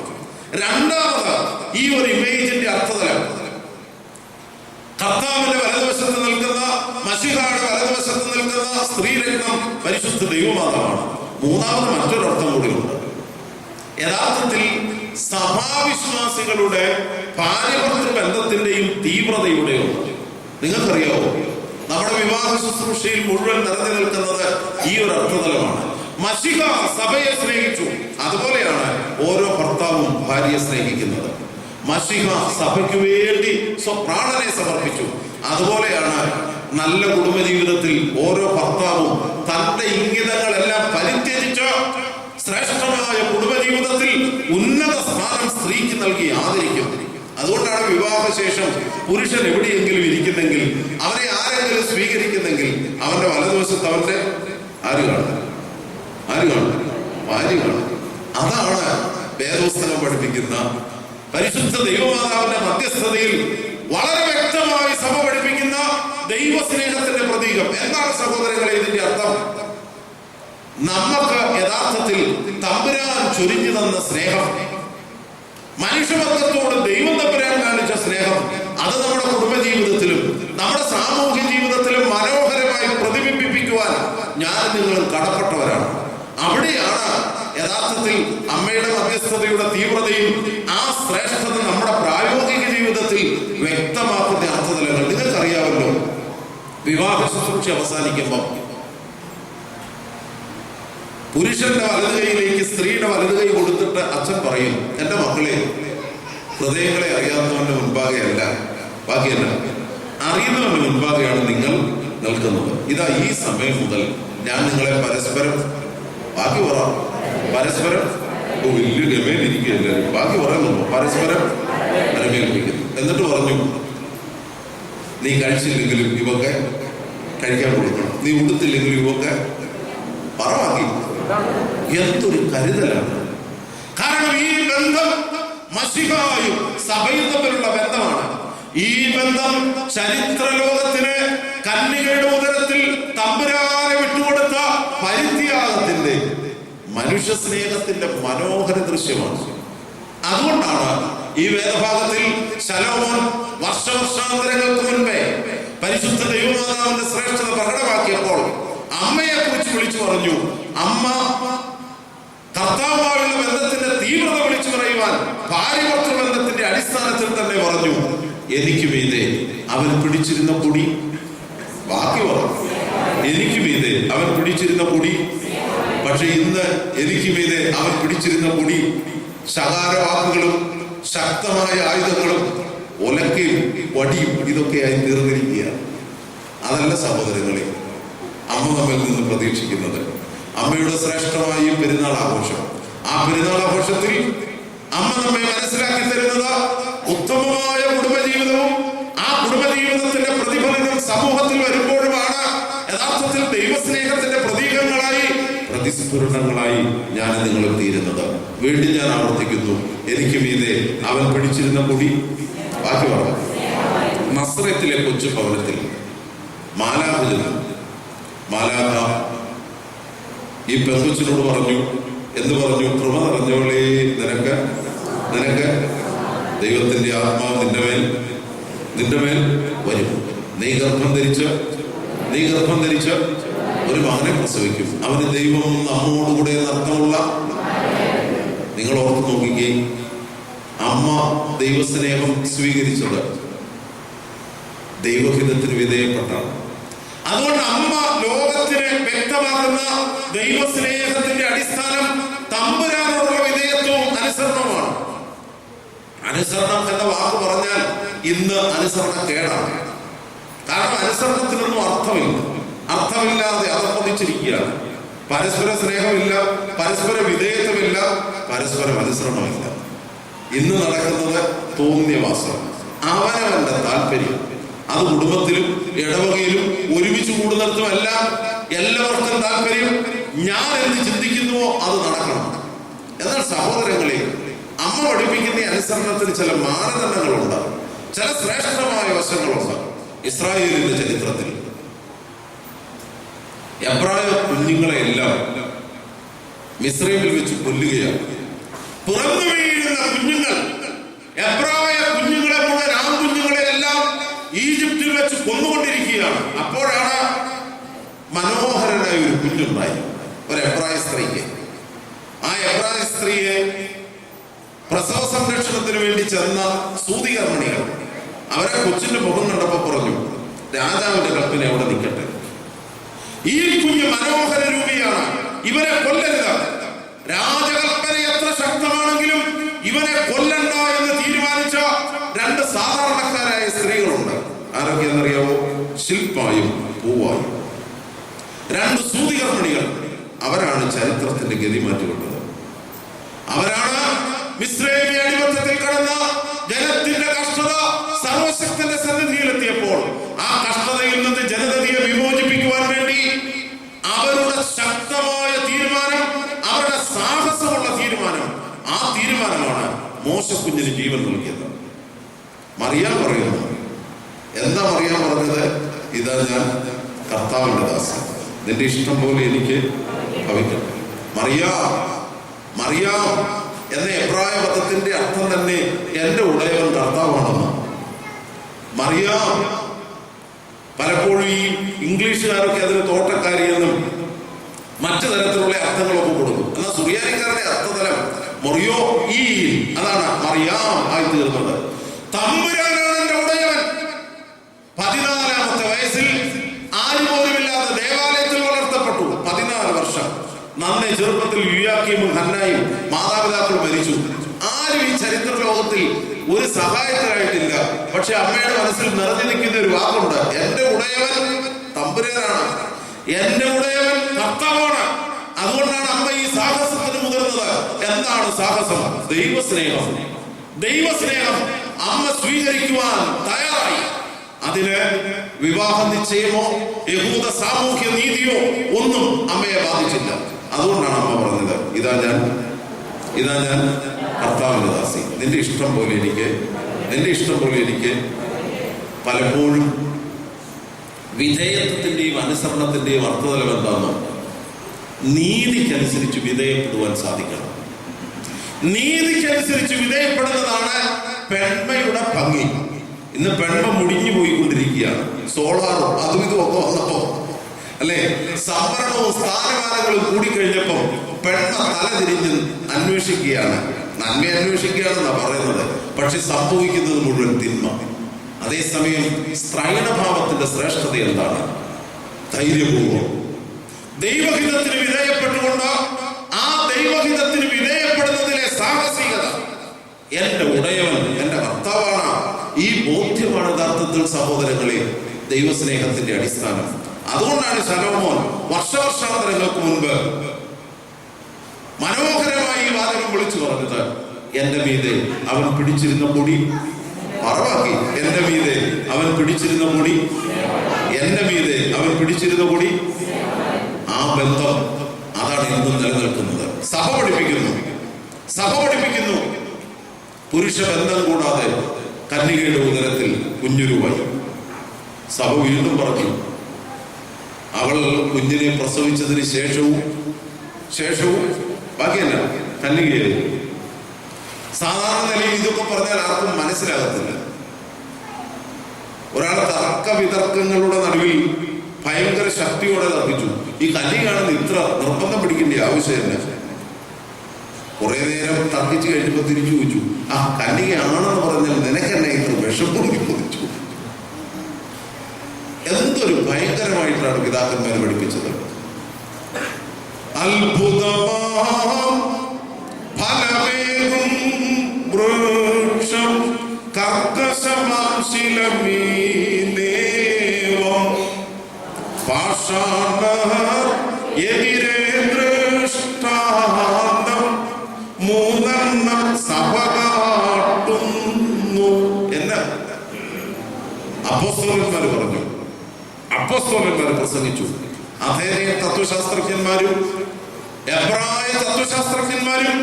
രണ്ടാമത്, ഈ ഒരു ഇമേജിന്റെ അർത്ഥതലം കർത്താവിന്റെ വലതുവശത്ത് നിൽക്കുന്ന, മശിഹയുടെ വലതുവശത്ത് നിൽക്കുന്ന സ്ത്രീരത്നം പരിശുദ്ധ ദൈവമാതാവാണ്. മൂന്നാമത് മറ്റൊരർത്ഥം കൂടിയുണ്ട്. യഥാർത്ഥത്തിൽ സഭാവിശ്വാസികളുടെ ഭാര്യഭർത്തൃ ബന്ധത്തിന്റെയും തീവ്രതയുടെയോ. നിങ്ങൾക്കറിയാവോ, നമ്മുടെ വിവാഹ ശുശ്രൂഷയിൽ മുഴുവൻ നിറഞ്ഞു നിൽക്കുന്നത് ഈ ഒരു അർത്ഥതലമാണ്. മശിഹ സഭയെ സ്നേഹിച്ചു, അതുപോലെയാണ് ഓരോ ഭർത്താവും ഭാര്യയെ സ്നേഹിക്കുന്നത്. മശിഹ സഭയ്ക്ക് വേണ്ടി സ്വപ്രാണനെ സമർപ്പിച്ചു, അതുപോലെയാണ് നല്ല കുടുംബജീവിതത്തിൽ ഓരോ ഭർത്താവും തന്റെ ഇംഗിതങ്ങളെല്ലാം പരിത്യജിച്ച് ശ്രേഷ്ഠമായ കുടുംബജീവിതത്തിൽ ഉന്നത സ്ഥാനം സ്ത്രീക്ക് നൽകി ആദരിക്കും. അതുകൊണ്ടാണ് വിവാഹശേഷം പുരുഷൻ എവിടെയെങ്കിലും ഇരിക്കുന്നെങ്കിൽ, അവനെ ആരെങ്കിലും സ്വീകരിക്കുന്നെങ്കിൽ, അവന്റെ വലതുവശത്ത് അവന്റെ ആര് കാണും? ഭാര്യ കാണും. അതാണ് വേദപുസ്തകം പഠിപ്പിക്കുന്ന പരിശുദ്ധ ദൈവമാതാവിന്റെ മധ്യസ്ഥതയിൽ വളരെ വ്യക്തമായി സഭ പഠിപ്പിക്കുന്ന ദൈവസ്നേഹത്തിന്റെ പ്രതീകം. എന്താണ് സഹോദരങ്ങളെ ഇതിന്റെ അർത്ഥം? നമുക്ക് യഥാർത്ഥത്തിൽ തമ്പുരാൻ ചൊരിഞ്ഞു തന്ന സ്നേഹം, മനുഷ്യവർഗത്തോട് ദൈവം തമ്പുരാൻ കാണിച്ച സ്നേഹം, അത് നമ്മുടെ കുടുംബജീവിതത്തിലും നമ്മുടെ സാമൂഹ്യ ജീവിതത്തിലും മനോഹരമായി പ്രതിബിംബിപ്പിക്കുവാൻ ഞാൻ നിങ്ങളും കടപ്പെട്ടവരാണ്. അവിടെയാണ് യഥാർത്ഥത്തിൽ അമ്മയുടെ മധ്യസ്ഥതയുടെ തീവ്രതയും ആ ശ്രേഷ്ഠത നമ്മുടെ പ്രായോഗിക ജീവിതത്തിൽ വ്യക്തമാക്കുന്ന അർത്ഥതലങ്ങൾ. നിങ്ങൾക്കറിയാമല്ലോ, വിവാഹ ശുശ്രൂഷ അവസാനിക്കുമ്പോൾ പുരുഷന്റെ വലതു കൈയിലേക്ക് സ്ത്രീയുടെ വലതു കൈ കൊടുത്തിട്ട് അച്ഛൻ പറയും, എന്റെ മക്കളെ, ഹൃദയങ്ങളെ അറിയാത്തവന്റെ മുൻപാകെയല്ല, ബാക്കിയല്ല, അറിയുന്നവന്റെ മുൻപാകെയാണ് നിങ്ങൾ നിൽക്കുന്നത്. ഇതാ ഈ സമയം മുതൽ ഞാൻ നിങ്ങളെ പരസ്പരം, ബാക്കി പറ, പരസ്പരം വലിയ ഗമേലിരിക്കുകയല്ല, ബാക്കി പറയുന്നു, പരസ്പരം ഗമേൽപ്പിക്കുന്നു. എന്നിട്ട് പറഞ്ഞു, നീ കഴിച്ചില്ലെങ്കിലും ഇവൊക്കെ കഴിക്കാൻ കൊടുക്കണം, നീ ഉടുത്തില്ലെങ്കിലും ഇവൊക്കെ പറവാക്കി. എന്തൊരു കരുതലാണ്! കാരണം ഈ ബന്ധം മശിഹായും സഭയും തമ്മിലുള്ള ബന്ധമാണ്. ഈ ബന്ധം ചരിത്ര ലോകത്തിന് കന്യകയുടെ ഉദരത്തിൽ തമ്പുരാനെ വിട്ടുകൊടുത്ത പരിത്യാഗത്തിന്റെ, മനുഷ്യ സ്നേഹത്തിന്റെ മനോഹര ദൃശ്യമാണ്. അതുകൊണ്ടാണ് ഈ വേദഭാഗത്തിൽ ശലോമോൻ വർഷവർഷാന്തരങ്ങൾക്ക് മുൻപേ പരിശുദ്ധ ദൈവമാതാവിന്റെ ശ്രേഷ്ഠത പ്രകടമാക്കിയപ്പോൾ അമ്മയെ കുറിച്ച് വിളിച്ചു പറഞ്ഞു. അമ്മ കർത്താവുമായുള്ള ബന്ധത്തിന്റെ തീവ്രത വിളിച്ചു പറയുവാൻ ഭാര്യഭർത്തൃ ബന്ധത്തിന്റെ അടിസ്ഥാനത്തിൽ തന്നെ പറഞ്ഞു, എനിക്ക് മീതെ അവൻ പിടിച്ചിരുന്ന പൊടി, ബാക്കി പറഞ്ഞു, എനിക്ക് മീതെ അവൻ പിടിച്ചിരുന്ന പൊടി. പക്ഷെ ഇന്ന് എനിക്ക് മീതെ അവൻ പിടിച്ചിരുന്ന പൊടി ശകാരവാക്കുകളും ശക്തമായ ആയുധങ്ങളും ഒലക്കയും വടിയും ഇതൊക്കെയായി തീർന്നിരിക്കുകയാണ്. അതല്ല സഹോദരങ്ങളെ അമ്മ നമ്മിൽ നിന്ന് പ്രതീക്ഷിക്കുന്നത്. അമ്മയുടെ ശ്രേഷ്ഠമായ ഈ പെരുന്നാൾ ആഘോഷം, ആ പെരുന്നാൾ ആഘോഷത്തിൽ അമ്മ നമ്മെ മനസ്സിലാക്കി തരുന്നത് ഉത്തമമായ കുടുംബജീവിതവും ആ കുടുംബജീവിതത്തിന്റെ പ്രതിഫലനം സമൂഹത്തിൽ വരുമ്പോഴുമാണ് യഥാർത്ഥത്തിൽ ദൈവസ്നേഹത്തിന്റെ പ്രതീകങ്ങളായി, പ്രതിസ്ഫുരണങ്ങളായി ഞാൻ നിങ്ങൾ തീരുന്നത്. വീണ്ടും ഞാൻ ആവർത്തിക്കുന്നു, എനിക്ക് മീതെ അവൻ പിടിച്ചിരുന്ന പൊടി, ബാക്കി പറഞ്ഞു. നസ്രത്തിലെ കൊച്ചു ഭവനത്തിൽ മാലാഖ ഈ പെൺകൊച്ചിനോട് പറഞ്ഞു, എന്ത് പറഞ്ഞു? കൃപ നിറഞ്ഞവളേ, നിനക്ക് ദൈവത്തിന്റെ ആത്മാവ് നിന്റെ മേൽ വരും. നീ ഗർഭം ധരിച്ച് ഒരു മകനെ പ്രസവിക്കും, അവന് ദൈവം നമ്മോടുകൂടെ അർത്ഥമുള്ള. നിങ്ങൾ ഓർത്ത് നോക്കിക്കേ, അമ്മ ദൈവസ്നേഹം സ്വീകരിച്ചത് ദൈവഹിതത്തിന് വിധേയപ്പെട്ടാണ്. അതുകൊണ്ട് അമ്മ ലോകത്തിന് വ്യക്തമാക്കുന്ന ദൈവസ്നേഹത്തിന്റെ അടിസ്ഥാനം തമ്പുരാനോടുള്ള വിധേയത്വവും അനുസരണവുമാണ്. അനുസരണം എന്ന വാക്ക് പറഞ്ഞാൽ ഇന്ന് അനുസരണക്കേടാണ്. കാരണം അനുസരണത്തിനൊന്നും അർത്ഥമില്ലാതെ അതപ്പതിച്ചിരിക്കുകയാണ്. പരസ്പര സ്നേഹമില്ല, പരസ്പര വിധേയത്വമില്ല, പരസ്പരം അനുസരണമില്ല. ഇന്ന് നടക്കുന്നത് തോന്നിയവാസം, അവനവന്റെ താല്പര്യം. അത് കുടുംബത്തിലും ഇടവകയിലും ഒരുമിച്ച് കൂടുന്നിടത്തുമല്ല എല്ലാവർക്കും താല്പര്യം ഞാൻ എന്ത് ചിന്തിക്കുന്നുവോ അത് നടക്കണം. എന്നാൽ സഹോദരങ്ങളെ, അമ്മ പഠിപ്പിക്കുന്ന അനുസരണത്തിന് ചില മാനദണ്ഡങ്ങളുണ്ട്, ചില ശ്രേഷ്ഠമായ വശങ്ങളുണ്ട്. ഇസ്രായേലിന്റെ ചരിത്രത്തിൽ എബ്രായ കുഞ്ഞുങ്ങളെ എല്ലാം മിസ്രൈമിൽ വെച്ച് കൊല്ലുകയാണ്. പിറന്നു വീഴുന്ന കുഞ്ഞുങ്ങൾ, എബ്രായ കുഞ്ഞുങ്ങളെ മുഴുവൻ ആൺകുഞ്ഞുങ്ങളെ എല്ലാം ഈജിപ്തിൽ വെച്ച് കൊന്നുകൊണ്ടിരിക്കുകയാണ്. അപ്പോഴാണ് മനോഹരനായ ഒരു കുഞ്ഞുണ്ടായി, ഒരു എബ്രായ സ്ത്രീക്ക്. ആ എബ്രായ സ്ത്രീയെ പ്രസവ സംരക്ഷണത്തിന് വേണ്ടി ചെന്ന സൂതികർമ്മിണികൾ അവരെ കൊച്ചിന്റെ മുഖം കണ്ടപ്പോ പറഞ്ഞു, രാജാവിന്റെ കൽപ്പന അവിടെ നിൽക്കട്ടെ. ഈ കുഞ്ഞ് മനോഹര രൂപിയാണ്, ഇവരെ കൊല്ലരുത്. രാജകൽപ്പന എത്ര ശക്തമാണെങ്കിലും ഇവനെ കൊല്ലണ്ട എന്ന് തീരുമാനിച്ച രണ്ട് സാധാരണക്കാരായ സ്ത്രീകളുണ്ട്. ആരൊക്കെയെന്നറിയാവോ? ശില്പായും പൂവായും. രണ്ട് സൂതികർമ്മിണികൾ. അവരാണ് ചരിത്രത്തിന്റെ ഗതി മാറ്റിവിട്ടത്. അവരാണ് മിസ്രൈമിലെ അടിമത്തത്തിൽ കടന്ന ജനത്തിന്റെ കഷ്ടത സർവശക്തന്റെ സന്നിധിയിലെത്തിയപ്പോൾ ആ കഷ്ടതയിൽ നിന്ന് ജനതയെ വിമോചിപ്പിക്കുവാൻ വേണ്ടി അവരുടെ ശക്തമായ തീരുമാനം, അവരുടെ സാഹസമുള്ള തീരുമാനം, ആ തീരുമാനമാണ് മോശക്കുഞ്ഞിന് ജീവൻ നൽകിയത്. മറിയാം പറയുന്നു, എന്താ മറിയാം പറഞ്ഞത്? ഇതാ ഞാൻ കർത്താവിന്റെ ദാസൻ, നിന്റെ ഇഷ്ടം പോലെ എനിക്ക് ഭവിക്കട്ടെ. മറിയാം, മറിയാം എന്ന എബ്രായ പദത്തിന്റെ അർത്ഥം തന്നെ എന്റെ ഉടയവൻ കർത്താവാണെന്ന്. മറിയാം പലപ്പോഴും ഈ ഇംഗ്ലീഷുകാരൊക്കെ അതിന് തോട്ടക്കാരി എന്നും മറ്റു തരത്തിലുള്ള അർത്ഥങ്ങളൊക്കെ കൊടുക്കും. എന്നാൽ സുറിയാനിക്കാരുടെ അർത്ഥതലം മറിയോ ഈ, അതാണ് മറിയാം ആയി തീർന്നത്. തമ്പുരാനാണ് എന്റെ ഉടയവൻ. 14-ാമത്തെ വയസ്സിൽ ആരുപോലുമില്ലാതെ ദേവാലയത്തിൽ വളർത്തപ്പെട്ടു. 14 വർഷം. നന്നേ ചെറുപ്പത്തിൽ യുയാക്കീമും ഹന്നായും മാതാപിതാക്കൾ മരിച്ചു. ആരും ഈ ചരിത്ര ലോകത്തിൽ ഒരു സഹായത്തിനായിട്ടില്ല. പക്ഷെ അമ്മയുടെ മനസ്സിൽ നിറഞ്ഞു നിൽക്കുന്ന ഒരു വാക്കുണ്ട്, എന്റെ ഉടയവൻ തമ്പുരാനാണ്, എന്റെ ഉടയവൻ കർത്താവാണ്. അതുകൊണ്ടാണ് അമ്മ ഈ സാഹസത്തിന് മുതിർന്നത്. എന്താണ് സാഹസം? ദൈവസ്നേഹം. ദൈവസ്നേഹം അമ്മ സ്വീകരിക്കുവാൻ തയ്യാറായി. അതിന് വിവാഹ നിശ്ചയമോ യഹൂദ സാമൂഹ്യ നീതിയോ ഒന്നും അമ്മയെ ബാധിച്ചില്ല. അതുകൊണ്ടാണ് അമ്മ പറഞ്ഞത്, ഇതാ ഞാൻ കർത്താവിന്റെ ദാസി, നിന്റെ ഇഷ്ടം പോലെ എനിക്ക്. പലപ്പോഴും വിധേയത്വത്തിന്റെയും അനുസരണത്തിന്റെയും അർത്ഥതലം എന്താണോ? നീതിക്കനുസരിച്ച് വിധേയപ്പെടുവാൻ സാധിക്കണം. നീതിക്കനുസരിച്ച് വിധേയപ്പെടുന്നതാണ് പെൺമയുടെ ഭംഗി. ഇന്ന് പെൺമ മുടിഞ്ഞു പോയിക്കൊണ്ടിരിക്കുകയാണ്. സോളാറും അതും ഇതും ഒക്കെ വന്നപ്പോ, അല്ലെ, സംവരണവും സ്ഥാനമാനങ്ങളും കൂടിക്കഴിഞ്ഞപ്പോ പെൺമ തലതിരിഞ്ഞ് അന്വേഷിക്കുകയാണ്, നന്മ അന്വേഷിക്കുകയാണെന്നാ പറയുന്നത്. പക്ഷെ സംഭവിക്കുന്നത് മുഴുവൻ തിന്മ. അതേസമയം സ്ത്രൈണഭാവത്തിന്റെ ശ്രേഷ്ഠത എന്താണ്? ധൈര്യപൂർവം ദൈവഹിതത്തിന് വിധേയപ്പെട്ടുകൊണ്ട് ആ ദൈവഹിതത്തിന് വിധേയപ്പെടുന്നതിലെ സാഹസികത. എന്റെ ഉടയവൻ എന്റെ കർത്താവാണ്. ഈ ബോധ്യമാണ് യഥാർത്ഥത്തിൽ സഹോദരങ്ങളെ ദൈവസ്നേഹത്തിന്റെ അടിസ്ഥാനം. അതുകൊണ്ടാണ് ശലോമോൻ വർഷാന്തരങ്ങൾക്ക് മുൻപ് മനോഹരമായി ഈ വാചകം വിളിച്ചു പറഞ്ഞത്, എന്റെ മീതെ അവൻ പിടിച്ചിരുന്ന പൊടി പറവാക്കി, എന്റെ മീതെ അവൻ പിടിച്ചിരുന്ന പൊടി, എന്റെ മീതെ അവൻ പിടിച്ചിരുന്ന പൊടി. ആ ബന്ധം അതാണ് എന്നും നിലനിൽക്കുന്നത്. സഭ പഠിപ്പിക്കുന്നു പുരുഷ ബന്ധം കൂടാതെ കന്യകയുടെ ഉദരത്തിൽ കുഞ്ഞുരുവായി. സഭ വീണ്ടും പറഞ്ഞു, അവൾ കുഞ്ഞിനെ പ്രസവിച്ചതിന് ശേഷവും ബാക്കിയല്ല കന്യകയായി. സാധാരണ നിലയിൽ ഇതൊക്കെ പറഞ്ഞാൽ ആർക്കും മനസ്സിലാകത്തില്ല. ഒരാൾ തർക്ക വിതർക്കങ്ങളുടെ നടുവിൽ ഭയങ്കര ശക്തിയോടെ തർക്കിച്ചു. ഈ കന്യകയാണെന്ന് ഇത്ര നിർബന്ധം പിടിക്കേണ്ട ആവശ്യമില്ല. കുറെ നേരം തർക്കിച്ചു കഴിഞ്ഞപ്പോ തിരിച്ചു ചോദിച്ചു, ആ കന്യകയാണെന്ന് പറഞ്ഞാൽ നിനക്കെന്നെ ഇത്ര വിഷമം ചോദിച്ചു. എന്തൊരു ഭയങ്കരമായിട്ടാണ് പിതാക്കന്മാർ പഠിപ്പിച്ചത്. അത്ഭുതമാം ഫലമേകും വൃക്ഷം കർക്കശമാം ശിലമീലേവം പാഷാണർ എതിരെ ദൃഷ്ടാന്തം 3 സഭ കാട്ടുന്നു എന്ന് അപ്പോസ്തലന്മാർ പറഞ്ഞു. അപ്പോസ്തലന്മാർ പ്രസംഗിച്ചു. അഥേനിയൻ തത്വശാസ്ത്രജ്ഞന്മാരും എബ്രായ തത്വശാസ്ത്രജ്ഞന്മാരും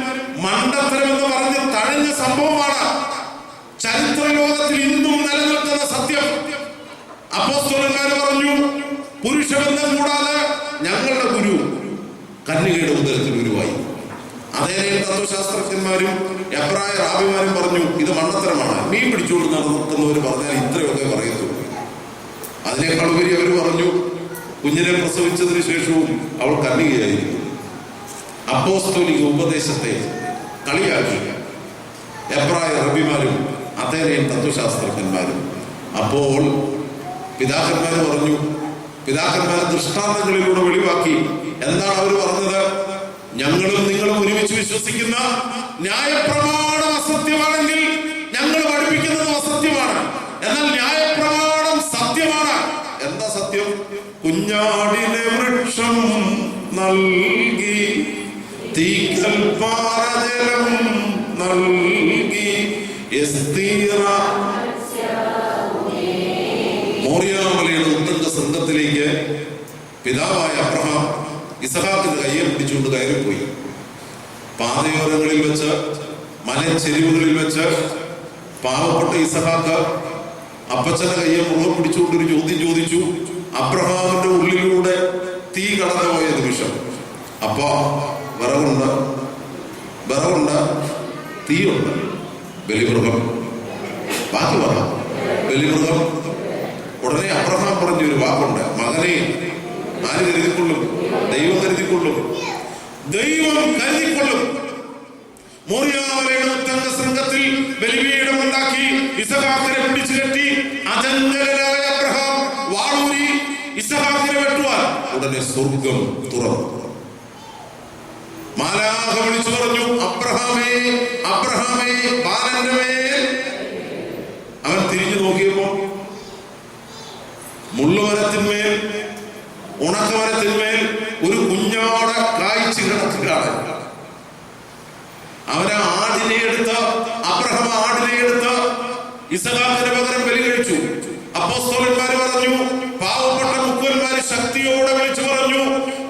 മണ്ടത്തരമെന്ന് പറഞ്ഞ് തഴഞ്ഞ സംഭവമാണ്. ചരിത്ര ലോകത്തിൽ ഇന്നും നിലനിൽക്കുന്ന സത്യം. അപ്പോസ്തലന്മാർ പറഞ്ഞു, പുരുഷബന്ധം കൂടാതെ ഞങ്ങളുടെ ഗുരു കന്യകയുടെ ഉദരത്തിൽ ഗുരുവായി. അഥേനിയൻ തത്വശാസ്ത്രജ്ഞന്മാരും എബ്രായ റാബിമാരും പറഞ്ഞു, ഇത് മണ്ടത്തരമാണ്. മീൻ പിടിച്ചുകൊണ്ട് നടത്തുന്നവർ പറഞ്ഞാൽ ഇത്രയൊക്കെ പറയത്തുള്ളൂ. അതിനേക്കാൾ ഉപരി അവർ പറഞ്ഞു, കുഞ്ഞിനെ പ്രസവിച്ചതിന് ശേഷവും അവൾ കന്യകയായിരിക്കും. അപ്പോസ്തോലിക ഉപദേശത്തെ കളിയാക്കി. എബ്രായ റബിമാരും അഥേനയൻ തത്വശാസ്ത്രജ്ഞന്മാരും. അപ്പോൾ പിതാക്കന്മാർ പറഞ്ഞു, പിതാക്കന്മാർ ദൃഷ്ടാന്തങ്ങളിലൂടെ വെളിവാക്കി. എന്താണ് അവർ പറഞ്ഞത്? ഞങ്ങളും നിങ്ങളും ഒരുമിച്ച് വിശ്വസിക്കുന്ന ന്യായപ്രമാണം അസത്യമാണെങ്കിൽ ഞങ്ങൾ പഠിപ്പിക്കുന്നത് അസത്യമാണ്, എന്നാൽ ന്യായപ്രമാണം സത്യമാണ്. എന്താ സത്യം? കുഞ്ഞാടിനെ വൃക്ഷം നൽകി, തീക്കൽ പാറജലം നൽകി, മോറിയാമലയുടെ ഉത്തങ്ക സംഘത്തിലേക്ക് പിതാവായ അബ്രഹാം ഇസഹാക്കിന്റെ കയ്യെ പിടിച്ചുകൊണ്ട് കയറിപ്പോയി. പാതയോരങ്ങളിൽ വെച്ച്, മലച്ചെരിവുകളിൽ വെച്ച് പാവപ്പെട്ട ഇസഹാക്ക് അപ്പച്ചന്റെ കയ്യെ മുറുകെ പിടിച്ചുകൊണ്ടൊരു ചോദ്യം ചോദിച്ചു. അബ്രഹാമിന്റെ ഉള്ളിലൂടെ തീ കടന്നുപോയ നിമിഷം, അപ്പ വിറകുണ്ട്, തീയുണ്ട്, ബലിമൃഗം, ബാക്കി പറ ബലിമൃഗം. ഉടനെ അബ്രഹാം പറഞ്ഞൊരു വാക്കുണ്ട്, മകനെ ആര് കരുതിക്കൊള്ളും? ദൈവം കരുതിക്കൊള്ളും, ദൈവം കരുതിക്കൊള്ളും. മോറിയാമലയുടെ ഉത്തങ്ക ശൃംഗത്തിൽ ബലിപീഠം ഉണ്ടാക്കി ഇസഹാക്കിനെ പിടിച്ചു കെട്ടി അചഞ്ചലനായ അബ്രഹാം വാളൂരി ഇസഹാക്കിനെ വെട്ടുവാൻ ഉടനെ സ്വർഗം തുറന്നു. മാലാഖ വിളിച്ചു പറഞ്ഞു, അബ്രഹാമേ, അബ്രഹാമേ, ബാലന്റെ മേൽ. അവൻ തിരിഞ്ഞു നോക്കിയപ്പോ മുള്ളുമരത്തിന്മേൽ, ഉണക്കമരത്തിന്മേൽ ഒരു കുഞ്ഞാട് കായ്ച്ചു കിടക്കുകയാണ്. അവനെ ആടിനെ എടുത്ത്, അബ്രഹാം ആടിനെ എടുത്ത് ഇസഹാക്കിന് പകരം ബലി കഴിച്ചു. അപ്പോസ്തലന്മാര് പറഞ്ഞു, പാവപ്പെട്ട മുക്കുവന്മാര് ശക്തിയോടെ വിളിച്ചു പറഞ്ഞു,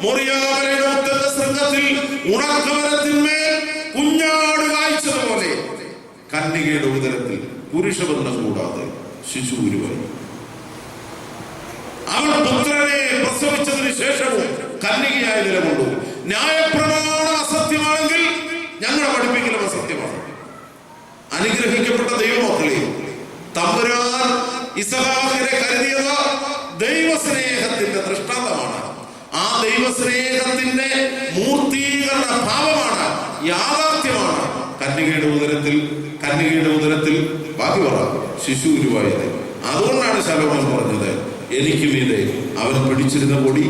മോറിയാമലയുടെ ഉത്തര ശൃംഗത്തിൽ ഉണക്കമരത്തിന്മേൽ കുഞ്ഞാട് കായ്ച്ചതുപോലെ കന്യകയുടെ ഉദരത്തിൽ പുരുഷബന്ധം കൂടാതെ ശിശു ഉരുവായി. അവൾ പുത്രനെ പ്രസവിച്ചതിന് ശേഷവും കന്യകയായ നിലകൊണ്ടു. ന്യായപ്രമാണം അസത്യമാണെങ്കിൽ ഞങ്ങളെ പഠിപ്പിക്കലും അസത്യമാണ്. അനുഗ്രഹിക്കപ്പെട്ട ദൈവമക്കളെ, തമ്പുരാൻ ഇസഹാക്കിനെ കരുതിയത് ദൈവസ്നേഹത്തിന്റെ ദൃഷ്ടാന്തമാണ്. ആ ദൈവസ്നേഹത്തിന്റെ മൂർത്തീകരണ ഭാവമാണ്, യാഥാർത്ഥ്യമാണ്. കന്യകയുടെ ഉദരത്തിൽ ബാക്കി പറ ശിശു ഉരുവായത്. അതുകൊണ്ടാണ് ശലോമോൻ പറഞ്ഞത്, എനിക്ക് മീതെ അവൻ പിടിച്ചിരുന്ന കൊടി,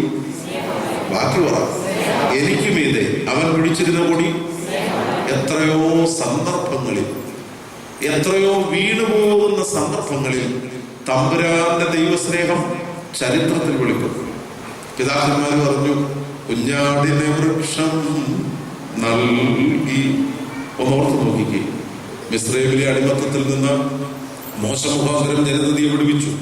ബാക്കി പറ എനിക്ക് മീതെ അവൻ പിടിച്ചിരുന്ന കൊടി. എത്രയോ സന്ദർഭങ്ങളിൽ, എത്രയോ വീണുപോകുന്ന സന്ദർഭങ്ങളിൽ തമ്പുരാന്റെ ദൈവസ്നേഹം ചരിത്രത്തിൽ വെളിപ്പെട്ടു. പിതാക്കന്മാർ പറഞ്ഞു, കുഞ്ഞാടിനെ വൃക്ഷം നൽകി. ഒന്നോർത്ത് നോക്കിക്കേ, മിസ്രൈമിലെ അടിമത്തത്തിൽ നിന്ന് മോശമുഖാന്തരം ജനതയെ വിടുവിച്ചു.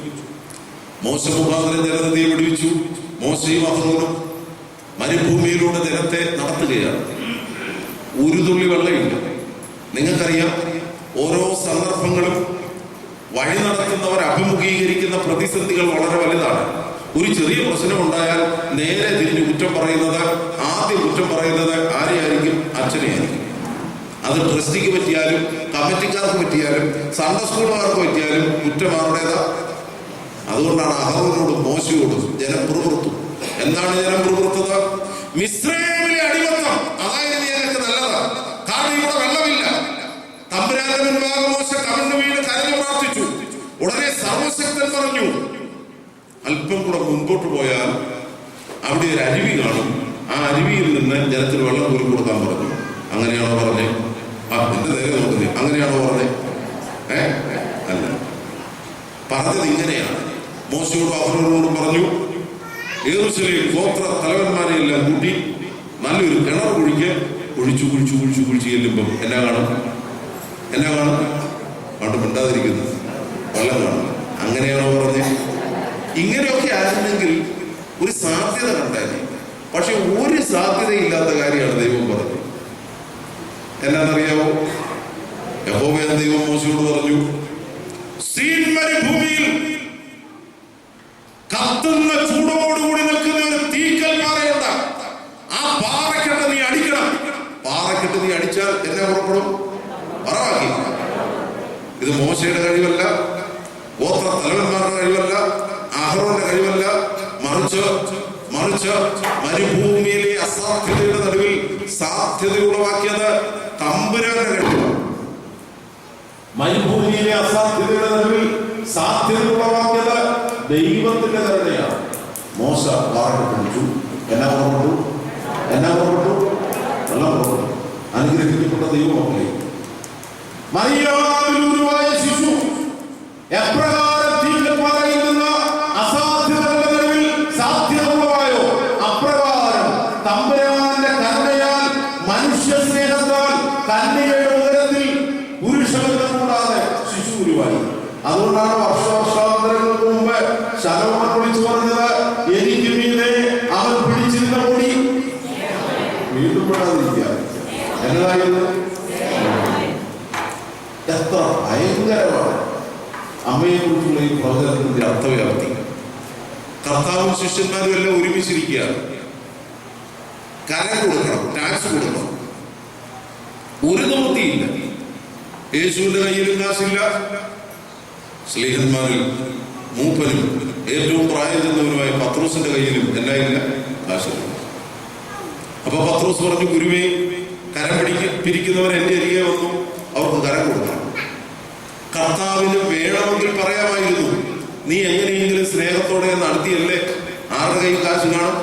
മോശയും അഹ്റോനും മരുഭൂമിയിലൂടെ ജനത്തെ നടത്തുകയാണ്. ഒരു തുള്ളി വെള്ളമില്ല. നിങ്ങൾക്കറിയാം, ഓരോ സന്ദർഭങ്ങളും വഴി നടത്തുന്നവർ അഭിമുഖീകരിക്കുന്ന പ്രതിസന്ധികൾ വളരെ വലുതാണ്. ഒരു ചെറിയ പ്രശ്നമുണ്ടായാൽ നേരെ തിരിഞ്ഞ് ആദ്യം കുറ്റം പറയുന്നത് ആരെയായിരിക്കും? അച്ഛനെയായിരിക്കും. അത് ട്രസ്റ്റിക്ക് പറ്റിയാലും, കമ്മിറ്റിക്കാർക്ക് പറ്റിയാലും, സൺഡേ സ്കൂളുകാർക്ക് പറ്റിയാലും കുറ്റം ആരുടേതാ? അതുകൊണ്ടാണ് അഹ്റോനോടും മോശയോടും ജനം പുറപുറത്തു. എന്താണ് ജനം പുറപുറത്തത്? മിസ്രൈമിലെ അടിമത്തം, അതായത് ഞങ്ങൾക്ക് നല്ലതാണ്, കാരണം ഇവിടെ വെള്ളമില്ല. തമ്പുരാന്റെ മുൻപാകെ മോശ കമിഴ്ന്നു വീണ് കരഞ്ഞു പ്രാർത്ഥിച്ചു. ഉടനെ സർവശക്തൻ പറഞ്ഞു, അല്പം കൂടെ മുൻപോട്ട് പോയാൽ അവിടെ ഒരു അരുവി കാണും, ആ അരുവിയിൽ നിന്ന് ജനത്തിന് വെള്ളം കോരി കൊടുക്കാൻ പറഞ്ഞു. അങ്ങനെയാണോ പറഞ്ഞേ? എന്റെ നേരെ നോക്കുന്നേ, അങ്ങനെയാണോ പറഞ്ഞേ? അല്ല, പറഞ്ഞത് ഇങ്ങനെയാണ്. മോശയോടും അഹ്റോനോടും പറഞ്ഞു, യെരൂശലേം ഗോത്ര തലവന്മാരെ എല്ലാം കൂട്ടി നല്ലൊരു കിണർ കുഴിച്ച് ചെല്ലുമ്പം എന്നാ കാണും? അവിടെ മിണ്ടാതിരിക്കുന്നു, വെള്ളം കാണും. അങ്ങനെയാണോ പറഞ്ഞേ? ഇങ്ങനെയൊക്കെ ആയിരുന്നെങ്കിൽ ഒരു സാധ്യത കണ്ടായി. പക്ഷെ ഒരു സാധ്യതയില്ലാത്ത കാര്യമാണ് ദൈവം പറഞ്ഞത്. എന്നാന്നറിയാവോ? യഹോവയായ ദൈവം മോശയോട് പറഞ്ഞു, സീൻ മരുഭൂമിയിൽ കത്തുന്ന ചൂടോടുകൂടി നിൽക്കുന്ന ഒരു തീക്കൽ പാറയുണ്ട്. ആ പാറക്കെട്ട് നീ അടിക്കണം. പാറക്കെട്ട് നീ അടിച്ചാൽ എന്നെ പുറപ്പെടും? പറവാക്കി. ഇത് മോശയുടെ കഴിവല്ല, ഗോത്ര തലവന്മാരുടെ കഴിവല്ല, അഹ്റോന്റെ കഴിവല്ല, മറിച്ച് മരുഭൂമിയിലെ അസാധ്യതയുടെ നടുവിൽ സാധ്യത ഉളവാക്കിയത് തമ്പുരാന്റെ കഴിവാണ്. മരുഭൂമിയിലെ അസാധ്യതയുടെ നടുവിൽ സാധ്യത ഉളവാക്കിയത് ദൈവത്തിന്റെ കരുണയാണ്. മോശ വാറൊക്കെ പിടിച്ചു. എന്നാ പുറപ്പെട്ടു? വെള്ളം പുറപ്പെട്ടു. അനുഗ്രഹിക്കപ്പെട്ട ദൈവമക്കളെ, മറിയാമിൽ ഉരുവായ ശിശു എപ്രകാരം തീക്കപ്പാറയിൽ നിന്ന് അസാധ്യതകളുടെ നടുവിൽ സാധ്യത ഉളവായോ, അപ്രകാരം തമ്പുരാന്റെ കരുണയാൽ മനുഷ്യ സ്നേഹത്താൽ കന്യകയുടെ ഉദരത്തിൽ പുരുഷബന്ധം കൂടാതെ ശിശു ഉരുവായി. അതുകൊണ്ടാണ് വർഷാന്തരങ്ങൾക്ക് മുമ്പ് ശലോമോൻ വിളിച്ചു പറഞ്ഞത്, എനിക്ക് മീതെ അവൻ പിടിച്ചിരുന്ന പൊടി വീണ്ടും പെടാതിരിക്കുക. എന്നതായിരുന്നു? എത്ര ഭയങ്കരമാണ് അമ്മയെ കുറിച്ചുള്ള ഈ പ്രവചനത്തിന്റെ അർത്ഥവ്യാപ്തി. കർത്താവും ശിഷ്യന്മാരും എല്ലാം ഒരുമിച്ചിരിക്കുകയാണ്. കരം കൊടുക്കണം, ടാക്സ് കൊടുക്കണം, ഒരു നിവൃത്തിയില്ല. യേശുവിന്റെ കയ്യിലും കാശില്ല. സ്ലീഹന്മാരിൽ മൂപ്പനും ഏറ്റവും പ്രായം ചെന്നവരുമായ പത്രോസിന്റെ കയ്യിലും എല്ലാമില്ല, കാശില്ല. അപ്പൊ പത്രോസ് പറഞ്ഞു, ഗുരുവേ, കരം പിരിക്കുന്നവർ എന്റെ അരികെ വന്നു, അവർക്ക് കരം കൊടുക്കണം. കർത്താവിന് വേണമെങ്കിൽ പറയാമായിരുന്നു, നീ എങ്ങനെയെങ്കിലും സ്നേഹത്തോടെ നടത്തിയല്ലേ. ആരുടെ കൈ കാശ് കാണും?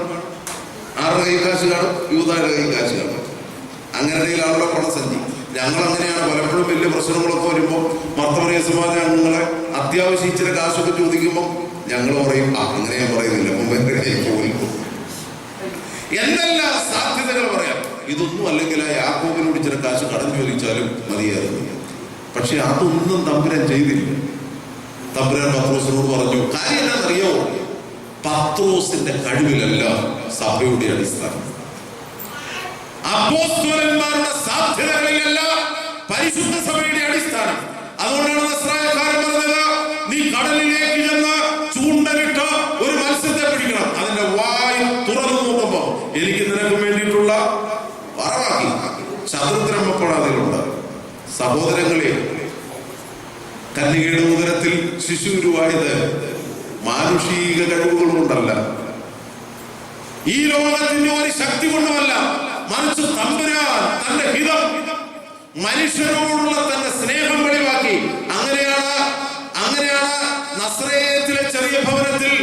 യൂദായുടെ കൈ കാശ് കാണും. അങ്ങനെ ആളുടെ പണസഞ്ചി. ഞങ്ങൾ അങ്ങനെയാണ്. പലപ്പോഴും വലിയ പ്രശ്നങ്ങളൊക്കെ വരുമ്പോൾ മർത്തമറിയ സമാജങ്ങളെ അത്യാവശ്യം ഇച്ചിരി കാശൊക്കെ ചോദിക്കുമ്പോൾ ഞങ്ങൾ പറയും, അങ്ങനെ ഞാൻ പറയുന്നില്ല, മുമ്പ് എന്റെ കൈ പോയി. എന്തെല്ലാം സാധ്യതകൾ പറയാം. ഇതൊന്നും അല്ലെങ്കിൽ ആ യാക്കോബിനോട് ഇച്ചിരി കാശ് കടം ചോദിച്ചാലും മതിയായിരുന്നു. പക്ഷെ അതൊന്നും തമ്പുരാൻ ചെയ്തില്ല. തമ്പുരാൻ പത്രോസിനോട് പറഞ്ഞു, കാര്യം എന്താണെന്നറിയോ? പത്രോസിന്റെ കഴിവിലല്ല സഭയുടെ അടിസ്ഥാനം, അപ്പോസ്തലന്മാരുടെ സാധ്യതകളിലല്ല പരിശുദ്ധ സഭയുടെ അടിസ്ഥാനം. അതുകൊണ്ടാണ് നസ്രായക്കാരൻ പറഞ്ഞത്, നീ കടലിലേക്ക് ചെന്ന് ചൂണ്ടലിട്ട് ഒരു മത്സ്യത്തെ പിടിക്കണം. അതിന്റെ വായ് തുറന്നു നോക്കുമ്പോ എനിക്ക് നിനക്ക് വേണ്ടിയിട്ടുള്ള വറവാക്കി ശത്രുദ്രമപ്പെടാതിലുണ്ട്. സഹോദരങ്ങളെ, കന്യകയുടെ ഉദരത്തിൽ ശിശു ഉരുവായത് മാനുഷിക കഴിവുകൾ കൊണ്ടല്ല, ഈ ലോകത്തിന്റെ ഒരു ശക്തി കൊണ്ടുമല്ല, മറിച്ച് തമ്പുരാൻ തന്റെ ഹിതം മനുഷ്യരോടുള്ള തന്റെ സ്നേഹം വെളിവാക്കി. അങ്ങനെയാണ് നസ്രയത്തിലെ ചെറിയ ഭവനത്തിൽ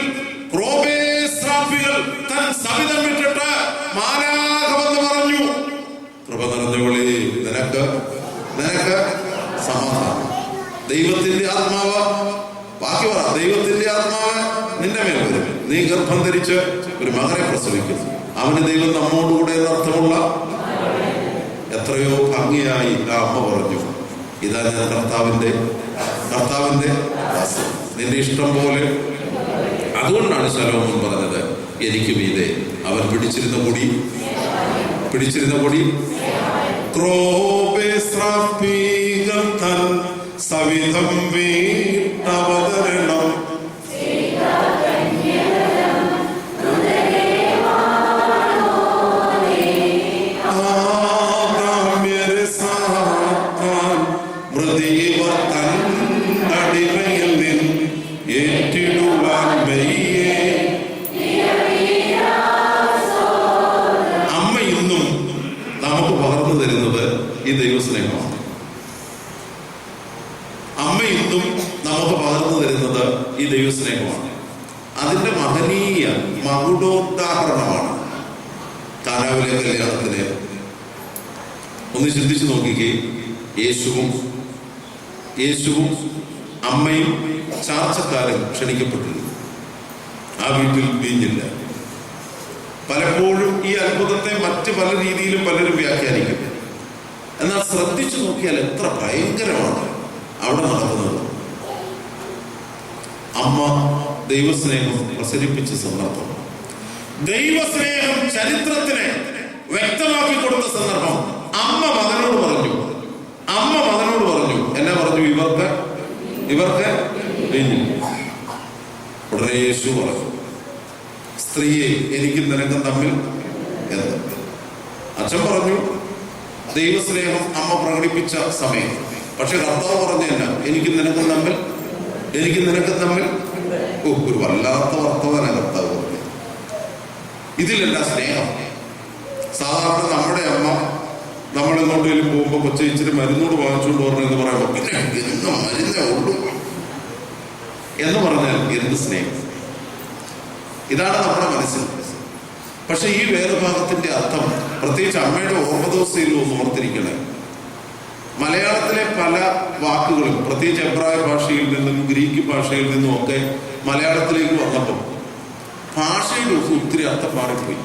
ക്രോബേസ്രാഫികൾ തൻ സവിധം വിട്ടിട്ട് മാലാഖവെന്ന് പറഞ്ഞു, കൃപ നിറഞ്ഞവളേ, നിനക്ക് സമാധാനം. ദൈവത്തിന്റെ ആത്മാവ്, ബാക്കി പറ, ദൈവത്തിന്റെ ആത്മാവ് നിന്റെ മേൽ വരും. നീ ഗർഭം ധരിച്ച് ഒരു മകനെ പ്രസവിക്കുന്നു. അവന് ദൈവം നമ്മോടുകൂടെ എന്നർത്ഥമുള്ള എത്രയോ ഭംഗിയായി ആ അമ്മ പറഞ്ഞു, ഇതാ ഞാൻ കർത്താവിന്റെ നിന്റെ ഇഷ്ടം പോലെ. അതുകൊണ്ടാണ് ശലോമോൻ പറഞ്ഞത്, എനിക്ക് മീതെ അവൻ പിടിച്ചിരുന്ന പൊടി ക്രോബേസ്രാഫീകം തൻ സവിധം വീട്ടവതരണം. അമ്മ ഇന്നും നമുക്ക് പകർന്നു തരുന്നത് ഈ ദൈവസ്നേഹമാണ്. അമ്മ ഇന്നും നമുക്ക് പകർന്നു തരുന്നത് ഈ ദൈവസ്നേഹമാണ്. അതിന്റെ മഹനീയ മകുടോദാഹരണമാണ് കാനാവിലെ കല്യാണത്തിന്. ഒന്ന് ചിന്തിച്ചു നോക്കിക്കേ, യേശുവും അമ്മയും ചാർച്ചക്കാരും ക്ഷണിക്കപ്പെട്ടിരുന്നു. ആ വീട്ടിൽ വീഞ്ഞില്ല. പലപ്പോഴും ഈ അത്ഭുതത്തെ മറ്റ് പല രീതിയിലും പലരും വ്യാഖ്യാനിക്കും. എന്നാൽ ശ്രദ്ധിച്ചു നോക്കിയാൽ എത്ര ഭയങ്കരമാണ് അവിടെ നടക്കുന്നത്. അമ്മ ദൈവസ്നേഹം പ്രസരിപ്പിച്ച സന്ദർഭം, ദൈവസ്നേഹം ചരിത്രത്തിനെ വ്യക്തമാക്കി കൊടുത്ത സന്ദർഭം. അമ്മ മകനോട് പറഞ്ഞു, എന്നാ പറഞ്ഞു? ഇവർക്ക് ഉടനെ യേശു പറഞ്ഞു, സ്ത്രീയെ എനിക്കും നിനക്കും തമ്മിൽ എന്ത്? അച്ഛൻ പറഞ്ഞു ദൈവസ്നേഹം അമ്മ പ്രകടിപ്പിച്ച സമയം. പക്ഷെ കർത്താവ് പറഞ്ഞല്ല, എനിക്കും നിനക്കും തമ്മിൽ. ഒരു വല്ലാത്ത വർത്തമാന കർത്താവ് പറഞ്ഞു. ഇതിലല്ല സ്നേഹം. സാധാരണ നമ്മുടെ അമ്മ നമ്മൾ എങ്ങോട്ടേലും പോകുമ്പോൾ കൊച്ചി ഇച്ചിരി മരുന്നോട് വാങ്ങിച്ചുകൊണ്ട് വരണമെന്ന് പറയുമ്പോൾ പിന്നെ എന്നും മരുന്നേ ഉള്ളൂ എന്ന് പറഞ്ഞാൽ എന്ത് സ്നേഹം! ഇതാണ് നമ്മുടെ മനസ്സിൽ. പക്ഷെ ഈ വേദഭാഗത്തിന്റെ അർത്ഥം, പ്രത്യേകിച്ച് അമ്മയുടെ ഓർമ്മ ദിവസയിലും ഒന്ന് ഓർത്തിരിക്കണേ. മലയാളത്തിലെ പല വാക്കുകളും, പ്രത്യേകിച്ച് എബ്രായ ഭാഷയിൽ നിന്നും ഗ്രീക്ക് ഭാഷയിൽ നിന്നും ഒക്കെ മലയാളത്തിലേക്ക് വന്നപ്പോൾ ഭാഷയുടെ ഒത്തിരി അർത്ഥം മാറിപ്പോയി.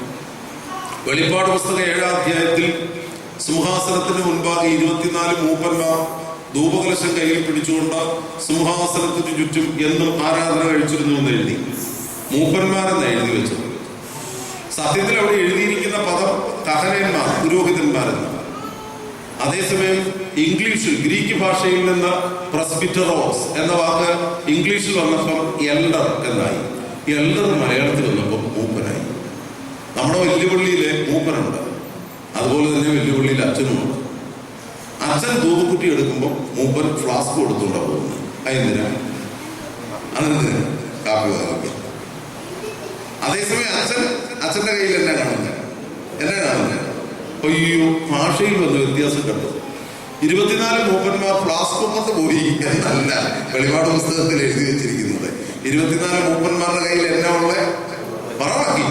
വെളിപ്പാട് പുസ്തകം 7-ാം അധ്യായത്തിൽ സിംഹാസനത്തിന് മുൻപാകെ 24 മൂപ്പന്മാർ ധൂപകലശം കയ്യിൽ പിടിച്ചുകൊണ്ട് സിംഹാസനത്തിന് ചുറ്റും എന്നും ആരാധന കഴിച്ചിരുന്നു എന്ന് എഴുതി. മൂപ്പന്മാരെന്ന് എഴുതി വെച്ചത്. സത്യത്തിൽ അവിടെ എഴുതിയിരിക്കുന്ന പദം കഹനന്മാർ, പുരോഹിതന്മാരെന്ന്. അതേസമയം ഇംഗ്ലീഷിൽ, ഗ്രീക്ക് ഭാഷയിൽ നിന്ന് പ്രസ്ബിറ്ററോസ് എന്ന വാക്ക് ഇംഗ്ലീഷിൽ വന്നപ്പം എൽഡർ എന്നായി. എൽഡർ മലയാളത്തിൽ വന്നപ്പോൾ മൂപ്പനായി. നമ്മുടെ വെല്ലുവിളിയിലെ മൂപ്പനുണ്ട്, അതുപോലെ തന്നെ വെല്ലുവിളിയിൽ അച്ഛനുമുണ്ട്. അച്ഛൻ ധൂപക്കുട്ടി എടുക്കുമ്പോൾ മൂപ്പൻ ഫ്ലാസ്ക് കൊടുത്തുകൊണ്ടാണ് പോകുന്നത്. അതെന്തിനാ? കാപ്പി വാങ്ങിക്കാൻ. അതേസമയം അച്ഛൻ്റെ കയ്യിൽ എന്നാ കാണുന്നത്? അയ്യോ, ഭാഷയിൽ വന്ന വ്യത്യാസം കണ്ടു. 24 മൂപ്പന്മാർ ഫ്ലാസ്ക് കൊണ്ട് പോയി എന്നല്ല വെളിപാട് പുസ്തകത്തിൽ എഴുതി വെച്ചിരിക്കുന്നത്. 24 മൂപ്പന്മാരുടെ കയ്യിൽ എന്നാ ഉള്ള പറവാക്കി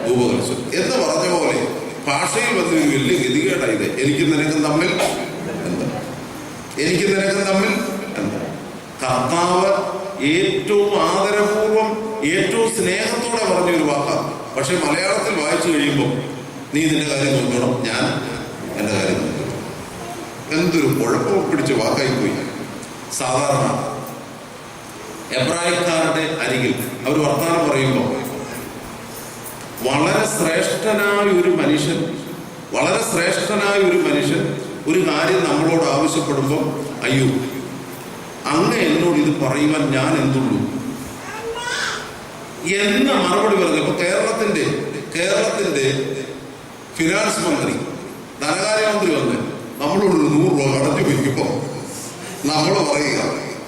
ധൂപകലശം എന്ന് പറഞ്ഞ പോലെ ഭാഷയിൽ വന്ന ഒരു വലിയ ഗതികേടായത്. എനിക്ക് നിനക്കും തമ്മിൽ എന്താ? കർത്താവ് ഏറ്റവും ആദരപൂർവം, ഏറ്റവും സ്നേഹത്തോടെ പറഞ്ഞൊരു വാക്കാണ്. പക്ഷെ മലയാളത്തിൽ വായിച്ചു കഴിയുമ്പോൾ നീ നിന്റെ കാര്യം നോക്കണം, ഞാൻ എൻ്റെ കാര്യം നോക്കണം. എന്തൊരു കുഴപ്പം പിടിച്ച വാക്കായി പോയി. സാധാരണ എബ്രായക്കാരുടെ അരികിൽ അവർ വർത്തമാനം പറയുമ്പോൾ വളരെ ശ്രേഷ്ഠനായ ഒരു മനുഷ്യൻ ഒരു കാര്യം നമ്മളോട് ആവശ്യപ്പെടുമ്പോൾ, അയ്യോ അങ്ങ് എന്നോട് ഇത് പറയുവാൻ ഞാൻ എന്തുള്ളൂ എന്ന മറുപടി പറഞ്ഞു. ഇപ്പൊ കേരളത്തിന്റെ ഫിനാൻസ് മന്ത്രി, ധനകാര്യമന്ത്രി വന്ന് നമ്മളോട് 100 രൂപ കടഞ്ഞു വയ്ക്കുമ്പോ നമ്മൾ പറയുക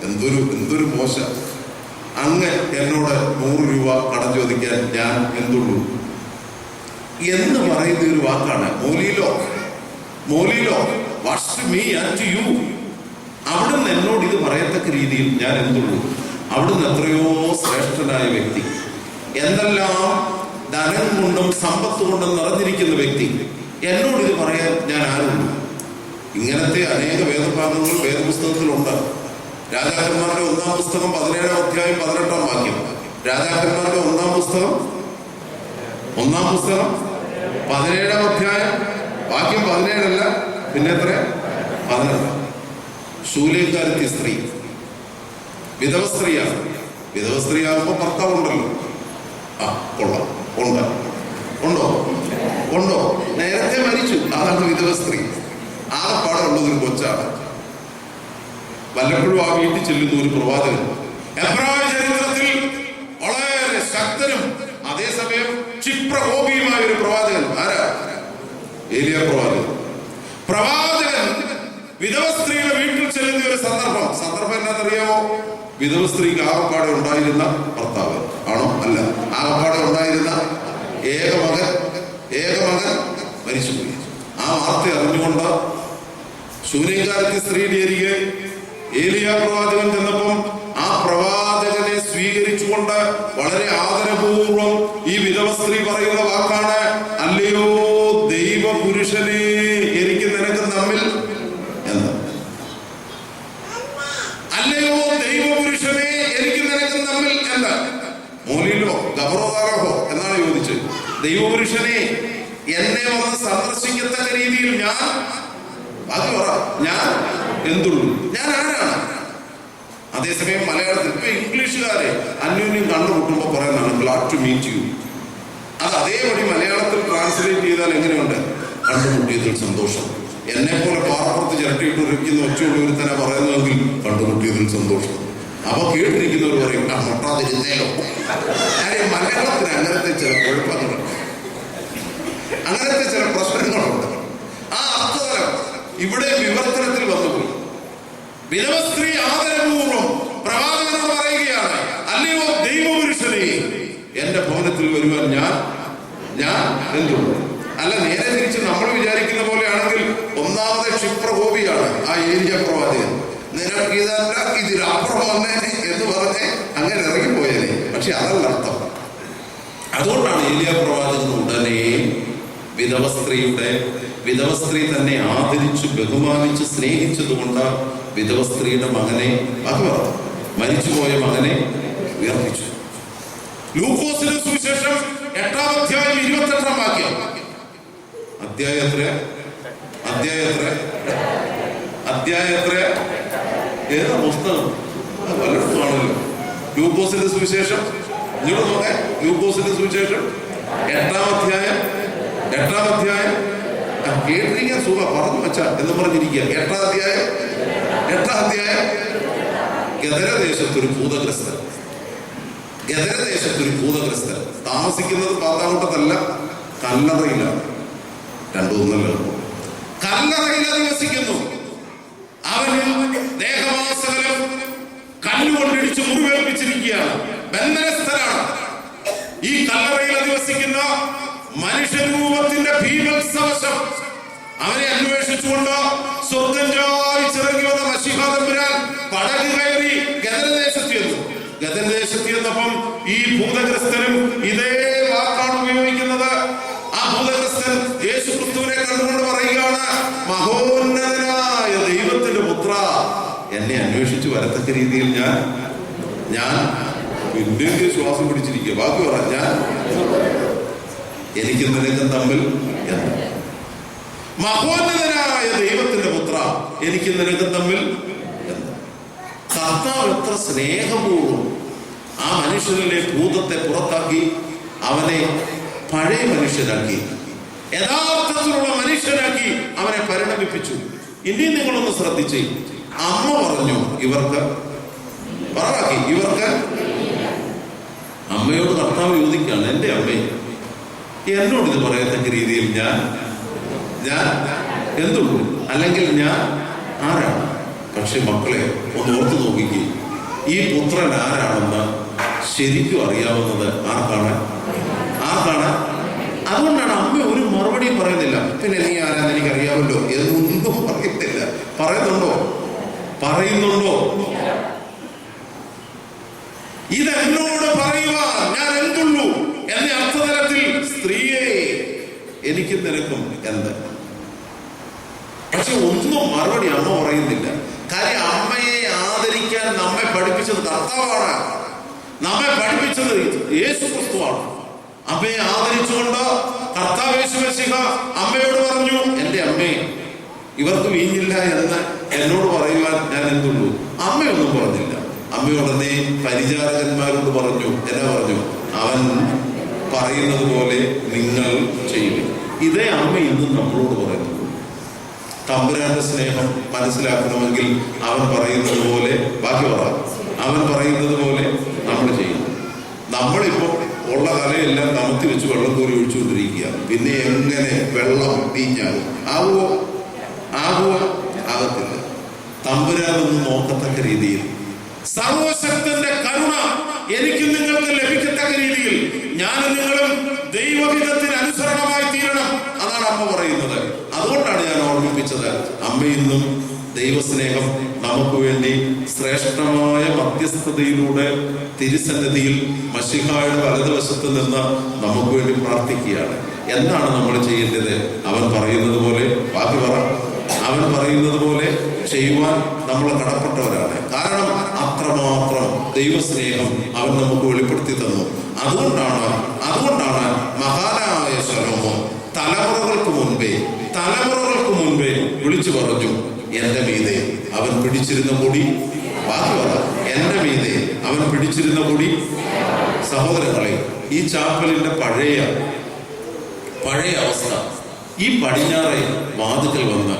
എന്തൊരു മോശ, അങ്ങ് എന്നോട് 100 രൂപ കടം ചോദിക്കാൻ ഞാൻ എന്തുള്ളൂ എന്ന് പറയുന്ന ഒരു വാക്കാണ് മോലിലോ what's to me and to you. അവിടുന്ന് എന്നോട് ഇത് പറയത്തക്ക രീതിയിൽ ഞാൻ എന്തുള്ളൂ. അവിടുന്ന് എത്രയോ ശ്രേഷ്ഠനായ വ്യക്തി, എന്തെല്ലാം ധനം കൊണ്ടും സമ്പത്ത് കൊണ്ടും നിറഞ്ഞിരിക്കുന്ന വ്യക്തി, എന്നോട് ഇത് പറയാൻ ഞാൻ ആരുള്ളൂ. ഇങ്ങനത്തെ അനേക വേദഭാഗങ്ങൾ വേദപുസ്തകത്തിലുണ്ട്. രാജാക്കന്മാരുടെ 1-ാം പുസ്തകം 17-ാം അധ്യായം 18-ാം വാക്യം. രാജാക്കന്മാരുടെ 1-ാം പുസ്തകം 17-ാം അധ്യായം വാക്യം 17 പിന്നെ എത്ര? 18. ശൂലേക്കാരത്തി സ്ത്രീ വിധവ സ്ത്രീയാകുമ്പോ ഭർത്താവുണ്ടല്ലോ. കൊള്ളാം. ഉണ്ടോ? നേരത്തെ മരിച്ചു. അതാണ് വിധവ സ്ത്രീ. ആകപ്പാടുള്ളതൊരു കൊച്ചാണ്. വല്ലപ്പോഴും ആ വീട്ടിൽ ചെല്ലുന്ന ഒരു പ്രവാചകൻ, എബ്രായ ചരിത്രത്തിൽ വളരെ ശക്തനും അതേസമയം ക്ഷിപ്രകോപിയുമായ ഒരു പ്രവാചകൻ. ആരാ? ഏലിയ പ്രവാചകൻ വിധവ സ്ത്രീയുടെ വീട്ടിൽ ചെല്ലുന്ന ഒരു സന്ദർഭം എന്നാണെന്നറിയാമോ? വിധവ സ്ത്രീക്ക് ആകപ്പാടെ ഉണ്ടായിരുന്ന ഭർത്താവ് ആണോ? അല്ല, ആകപ്പാടെ ഉണ്ടായിരുന്ന ഏകമകൻ മരിച്ചുപോയി. ആ വാർത്ത അറിഞ്ഞുകൊണ്ട് ശൂന്യകാലത്തെ സ്ത്രീയുടെ അരികെ ഏലിയ പ്രവാചകൻ ചെന്നപ്പം ആ പ്രവാചകനെ സ്വീകരിച്ചുകൊണ്ട് വളരെ ആദരപൂർവം ഈ വിധവ സ്ത്രീ പറയുന്ന വാക്കാണ്, അല്ലയോ ദൈവപുരുഷനെ എനിക്ക് നിനക്കും തമ്മിൽ എന്താ? അല്ലയോ ദൈവപുരുഷനെ എനിക്ക് നിനക്കും തമ്മിൽ എന്താ? മോലിലോ ഗബറോദാരഹോ എന്നാണ് ചോദിച്ചത്. ദൈവപുരുഷനെ എന്നെ വന്ന് സന്ദർശിക്കത്തക്ക രീതിയിൽ ഞാൻ എന്തുള്ളൂ, ഞാൻ ആരാണ്? അതേസമയം മലയാളത്തിൽ ഇപ്പൊ ഇംഗ്ലീഷുകാരെ അന്യോന്യം കണ്ടുമുട്ടുമ്പോൾ പറയുന്നതാണ് ഗ്ലാഡ് ടു മീറ്റ് യു. അത് അതേപടി മലയാളത്തിൽ ട്രാൻസ്ലേറ്റ് ചെയ്താൽ എങ്ങനെയുണ്ട്? കണ്ടുമുട്ടിയതിൽ സന്തോഷം. എന്നെ പോലെ പാറപ്പുറത്ത് ചിരട്ടിയിട്ടിരിക്കുന്ന ഒച്ചയുള്ളവർ തന്നെ പറയുന്നതെങ്കിൽ കണ്ടുമുട്ടിയതിൽ സന്തോഷം. അപ്പൊ കേട്ടിരിക്കുന്നവർ പറയും മുട്ടാതിരുന്നേലോ. കാര്യം മലയാളത്തിന് അങ്ങനത്തെ ചില കുഴപ്പങ്ങളുണ്ട്, അങ്ങനത്തെ ചില പ്രശ്നങ്ങളുണ്ട്. ആ അർത്ഥതലം ഇവിടെ വിവർത്തനത്തിൽ വന്നുപോയി. വിധവ സ്ത്രീ ആദരപൂർവ്വം പ്രവാചകനോട് പറയുകയാണ്, അല്ലയോ ദൈവപുരുഷനെ എന്റെ ഭവനത്തിൽ വരുവാൻ ഞാൻ എന്തുള്ളൂ. അല്ല, നേരെ തിരിച്ച് നമ്മൾ വിചാരിക്കുന്ന പോലെയാണെങ്കിൽ ഒന്നാമത്തെ ക്ഷിപ്രകോപിയാണ് ആ ഏലിയ പ്രവാചകൻ. നിനക്ക് ഇതല്ല, ഇതിലപ്പുറം വന്നേനെ എന്ന് പറഞ്ഞ് അങ്ങനെ ഇറങ്ങിപ്പോയേനെ. പക്ഷെ അതല്ല അർത്ഥം. അതുകൊണ്ടാണ് ഏലിയ പ്രവാചകൻ ഉടനെ വിധവ സ്ത്രീ തന്നെ ആദരിച്ചു ബഹുമാനിച്ച് സ്നേഹിച്ചതുകൊണ്ട് വിധവ സ്ത്രീയുടെ മകനെ മരിച്ചുപോയ മകനെ ഉയർപ്പിച്ചു. ലൂക്കോസിന്റെ സുവിശേഷം 8-ാം അധ്യായം 28-ാം വാക്യം. അധ്യായത്ര ഏതാ പുസ്തകം? പലയിടത്തും ആണല്ലോ. ലൂക്കോസിന്റെ സുവിശേഷം ഇങ്ങോട്ട് നോക്കേ. ലൂക്കോസിന്റെ സുവിശേഷം 8-ാം അധ്യായം കേട്ടിരിക്കാൻ സുഖ പറഞ്ഞു വെച്ചാ എന്ന് പറഞ്ഞിരിക്കുക. 8-ാം അധ്യായം ഗദരദേശത്തൊരു ഭൂതഗ്രസ്തൻ താമസിക്കുന്നത് പാത്താമുട്ടത്തല്ല, കല്ലറയിലാണ്. രണ്ടുമൂന്നല്ലോ. കല്ലറയിൽ വസിക്കുന്നു. അവന് ദേഹമാസകലം കല്ലുകൊണ്ടിടിച്ച് മുറിവേൽപ്പിച്ചിരിക്കുകയാണ്. ബന്ധനസ്ഥനാണ്. ഈ കല്ലറയിൽ അധിവസിക്കുന്ന മനുഷ്യരൂപത്തിന്റെ ഭീമത്സവശം അവനെ അന്വേഷിച്ചുകൊണ്ട് സ്വർഗം ചായിച്ചിറങ്ങി വന്ന മശീഹാ തമ്പുരാൻ പടക് കയറി ഗദരദേശത്ത് ചെന്നപ്പം ഈ ഭൂതഗ്രസ്തനും ഇതേ വാക്കാണ് ഉപയോഗിക്കുന്നത്. ആ ഭൂതഗ്രസ്തൻ യേശുക്രിസ്തുവിനെ കണ്ടുകൊണ്ട് പറയുകയാണ്, മഹോന്നതനായ ദൈവത്തിന്റെ പുത്ര, എന്നെ അന്വേഷിച്ചു വരത്തക്ക രീതിയിൽ ഞാൻ പിന്നെ ശ്വാസം പിടിച്ചിരിക്കുക. ബാക്കി പറ, ഞാൻ എനിക്ക് നിനക്കും തമ്മിൽ മഹോന്നതനായ ദൈവത്തിന്റെ പുത്ര, എനിക്ക് നിനക്കും തമ്മിൽ. കർത്താവ് എത്ര സ്നേഹപൂർവ്വം ആ മനുഷ്യനിലെ ഭൂതത്തെ പുറത്താക്കി അവനെ പഴയ മനുഷ്യനാക്കി, യഥാർത്ഥത്തിലുള്ള മനുഷ്യനാക്കി അവനെ പരിണമിപ്പിച്ചു. ഇനി നിങ്ങളൊന്ന് ശ്രദ്ധിച്ചേ. അമ്മ പറഞ്ഞു ഇവർക്ക് അമ്മയോട് കർത്താവ് ചോദിക്കുകയാണ്, എന്റെ അമ്മേ, എന്നോട് ഇത് പറയത്തക്ക രീതിയിൽ ഞാൻ എന്തുള്ളൂ, അല്ലെങ്കിൽ ഞാൻ ആരാണ്? പക്ഷെ മക്കളെ ഒന്ന് ഓർത്തു നോക്കിക്കേ, ഈ പുത്രൻ ആരാണെന്ന് ശരിക്കും അറിയാവുന്നത് ആർക്കാണ്? അതുകൊണ്ടാണ് അമ്മ ഒരു മറുപടിയും പറയുന്നില്ല. പിന്നെ നീ ആരാന്ന് എനിക്കറിയാമല്ലോ എന്നൊന്നും പറയുന്നില്ല. പറയുന്നുണ്ടോ? ഇതെന്നോട് പറയുവാൻ ഞാൻ എന്തുള്ളൂ എന്ന അർത്ഥതലത്തിൽ സ്ത്രീയെ എനിക്ക് നിനക്കും എന്ത്. പക്ഷെ ഒന്നും മറുപടി അമ്മ പറയുന്നില്ല. കാര്യം അമ്മയെ ആദരിക്കാൻ നമ്മെ പഠിപ്പിച്ചത് കർത്താവാണ്. നമ്മെ പഠിപ്പിച്ചത് യേശുക്രിസ്തുവാണ്. അമ്മയെ ആദരിച്ചുകൊണ്ട് കർത്താവ് യേശു മശീഹ അമ്മയോട് പറഞ്ഞു, എന്റെ അമ്മേ, ഇവർക്ക് വീഞ്ഞില്ല എന്ന് എന്നോട് പറയുവാൻ ഞാൻ എന്തുള്ളൂ. അമ്മയൊന്നും പറഞ്ഞില്ല. അമ്മയോടനെ പരിചാരകന്മാരോട് പറഞ്ഞു. എന്നാ പറഞ്ഞു? അവൻ പറയുന്നത് പോലെ നിങ്ങൾ ചെയ്യും. ഇതേ അമ്മ ഇന്നും നമ്മളോട് പറയുന്നു. തമ്പുരാന്റെ സ്നേഹം മനസ്സിലാക്കണമെങ്കിൽ അവൻ പറയുന്നത് പോലെ അവൻ പറയുന്നത് പോലെ നമ്മൾ ചെയ്യും. നമ്മളിപ്പോ ഉള്ള കലയെല്ലാം കമത്തി വെച്ച് വെള്ളം കോരി ഒഴിച്ചുകൊണ്ടിരിക്കുക. പിന്നെ എങ്ങനെ വെള്ളം വീഞ്ഞാകും? ആകുമോ? ആകത്തില്ല. തമ്പുരാനൊന്നും നോക്കത്തക്ക രീതിയിൽ സർവശക്തന്റെ കരുണ എനിക്ക് നിങ്ങൾക്ക് ലഭിക്കത്തക്ക രീതിയിൽ ഞാനും നിങ്ങളും ദൈവഹിതത്തിന് അനുസരണമായി തീരണം. അതാണ് അമ്മ പറയുന്നത്. അതുകൊണ്ടാണ് ഞാൻ ഓർമ്മിപ്പിച്ചത്. അമ്മയിന്നും ദൈവസ്നേഹം നമുക്ക് വേണ്ടി ശ്രേഷ്ഠമായ മധ്യസ്ഥതയിലൂടെ തിരുസന്നിധിയിൽ മശീഹായുടെ വലതുവശത്ത് നിന്ന് നമുക്ക് വേണ്ടി പ്രാർത്ഥിക്കുകയാണ്. എന്താണ് നമ്മൾ ചെയ്യേണ്ടത്? അവൻ പറയുന്നത് പോലെ അവൻ പറയുന്നത് പോലെ ചെയ്യുവാൻ നമ്മൾ കടപ്പെട്ടവരാണ്. കാരണം അത്രമാത്രം ദൈവസ്നേഹം അവൻ നമുക്ക് വെളിപ്പെടുത്തി തന്നു. അതുകൊണ്ടാണ് മഹാനായ ശലോമോൻ തലമുറകൾക്ക് മുൻപേ വിളിച്ചു പറഞ്ഞു, എന്റെ മീതെ അവൻ പിടിച്ചിരുന്ന കൊടി. എന്റെ മീതെ അവൻ പിടിച്ചിരുന്ന കൊടി. സഹോദരങ്ങളെ, ഈ ചാപ്പലിന്റെ പഴയ അവസ്ഥ, ഈ പടിഞ്ഞാറെ വാതിക്കൽ വന്ന്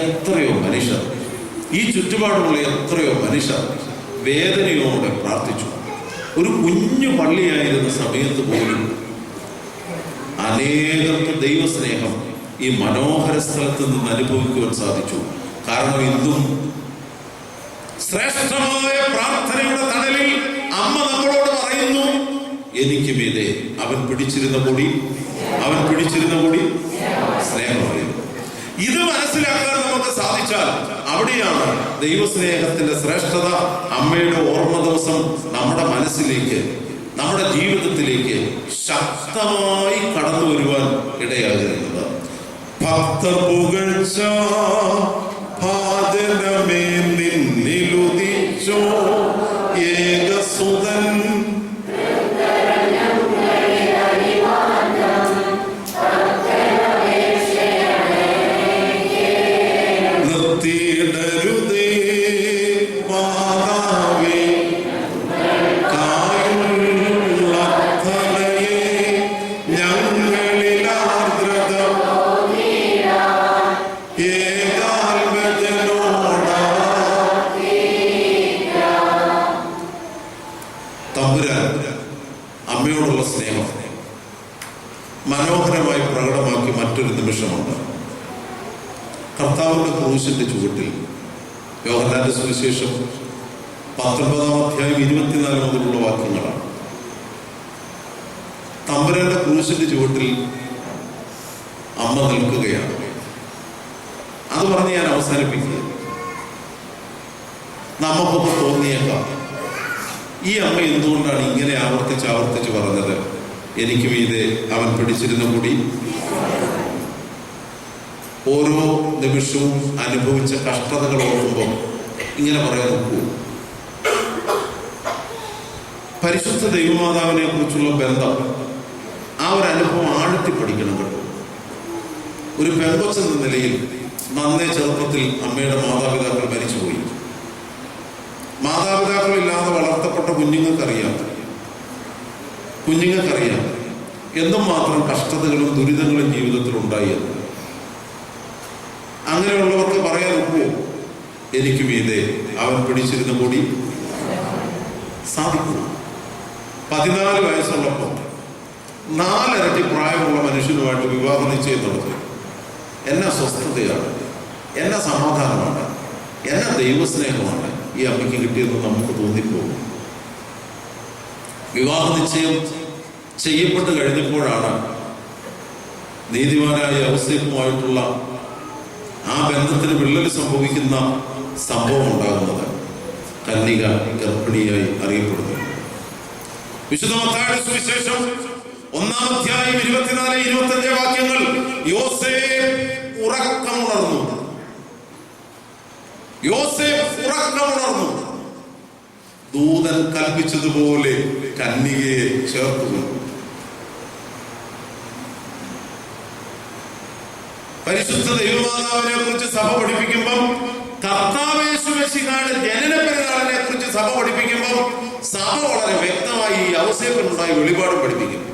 എത്രയോ മനുഷ്യർ, ഈ ചുറ്റുപാടുള്ള എത്രയോ മനുഷ്യർ വേദനയോടെ പ്രാർത്ഥിച്ചു. ഒരു കുഞ്ഞു പള്ളിയായിരുന്ന സമയത്ത് പോലും അനേകർക്ക് ദൈവസ്നേഹം ഈ മനോഹര സ്ഥലത്ത് നിന്ന് അനുഭവിക്കുവാൻ സാധിച്ചു. കാരണം ഇന്നും ശ്രേഷ്ഠമായ പ്രാർത്ഥനയുടെ തണലിൽ അമ്മ നമ്മളോട് പറയുന്നു, എനിക്ക് മീതെ അവൻ പിടിച്ചിരുന്ന കൊടി സ്നേഹമായിരുന്നു. ഇത് മനസ്സിലാക്കാൻ നമുക്ക് സാധിച്ചാൽ അവിടെയാണ് ദൈവസ്നേഹത്തിന്റെ ശ്രേഷ്ഠത, അമ്മയുടെ ഓർമ്മ ദിവസം നമ്മുടെ മനസ്സിലേക്ക്, നമ്മുടെ ജീവിതത്തിലേക്ക് ശക്തമായി കടന്നു വരുവാൻ ഇടയാകുന്നത്. ഭക്തർ പുകഴ്ച ഭാജനമേ നിന്നിലുദിച്ചോ ഏകസുതൻ നിർത്തിയിടരുതേ മാതാവേ കായുള്ള അർത്ഥനയെ ഞങ്ങളിൽ ആർദ്രത തമ്പുരാൻ അമ്മയോടുള്ള സ്നേഹം മനോഹരമായി പ്രകടമാക്കി മറ്റൊരു നിമിഷമുണ്ട്. കർത്താവിന്റെ ക്രൂശിന്റെ ചുവട്ടിൽ യോഹന്നാന്റെ സുവിശേഷം 19-ാം അധ്യായം 24 മുതലുള്ള വാക്യങ്ങളാണ്. തമ്പുരാന്റെ ക്രൂശിന്റെ ചുവട്ടിൽ അമ്മ നിൽക്കുകയാണ്. അത് പറഞ്ഞ് ഞാൻ അവസാനിപ്പിക്കുക. നമുക്കൊക്കെ തോന്നിയേക്കാം, ഈ അമ്മ എന്തുകൊണ്ടാണ് ഇങ്ങനെ ആവർത്തിച്ച് പറഞ്ഞത്, എനിക്ക് മീതെ അവൻ പിടിച്ചിരുന്ന മുടി. ഓരോ നിമിഷവും അനുഭവിച്ച കഷ്ടതകൾ ഓർക്കുമ്പോൾ ഇങ്ങനെ പറയാൻ നോക്കൂ. പരിശുദ്ധ ദൈവമാതാവിനെ കുറിച്ചുള്ള ബന്ധം, ആ ഒരു അനുഭവം ആഴത്തി പഠിക്കണം കേട്ടോ. ഒരു പെങ്കൊച്ചെന്ന നിലയിൽ നന്നേ ചെറുപ്പത്തിൽ അമ്മയുടെ മാതാപിതാക്കൾ മരിച്ചുപോയി. മാതാപിതാക്കളില്ലാതെ വളർത്തപ്പെട്ട കുഞ്ഞുങ്ങൾക്കറിയാം എന്തും മാത്രം കഷ്ടതകളും ദുരിതങ്ങളും ജീവിതത്തിൽ ഉണ്ടായത്. അങ്ങനെയുള്ളവർക്ക് പറയാൻ ഒക്കുമോ, എനിക്ക് മീതെ അവൻ പിടിച്ചിരുന്ന കൂടി സാധിക്കൂ. 14 വയസ്സുള്ളപ്പോൾ 4 ഇരട്ടി പ്രായമുള്ള മനുഷ്യനുമായിട്ട് വിവാഹ നിശ്ചയം നടത്തി. എന്നെ സ്വസ്ഥതയാണ്, എന്നെ സമാധാനമാണ്, എന്നെ ദൈവസ്നേഹമാണ് ഈ അമ്മയ്ക്ക് കിട്ടിയെന്ന് നമുക്ക് തോന്നിപ്പോകും. വിവാഹ നിശ്ചയം ചെയ്യപ്പെട്ട് കഴിഞ്ഞപ്പോഴാണ് നീതിമാനായ യൗസേപ്പുമായിട്ടുള്ള ആ ബന്ധത്തിന് വിള്ളൽ സംഭവിക്കുന്ന സംഭവം ഉണ്ടാകുന്നത്. കന്യക ഗർഭിണിയായി അറിയപ്പെടുന്നു. വിശുദ്ധ മത്തായിയുടെ സുവിശേഷം 1-ാം അധ്യായം 24-25 വാക്യങ്ങൾ. യോസേഫ് ഉറക്കമുണർന്നു. ദൂതൻ കൽപ്പിച്ചതുപോലെ കന്യകയെ ചേർത്തു. പരിശുദ്ധ ദൈവമാതാവിനെ കുറിച്ച് സഭ പഠിപ്പിക്കുമ്പോൾ, കർത്താവ് യേശു മിശിഹായുടെ ജനന പെരുന്നാളിനെ കുറിച്ച് സഭ പഠിപ്പിക്കുമ്പോൾ സഭ വളരെ വ്യക്തമായി ഈ യൗസേപ്പിനുണ്ടായ വെളിപാട് പഠിപ്പിക്കുന്നു.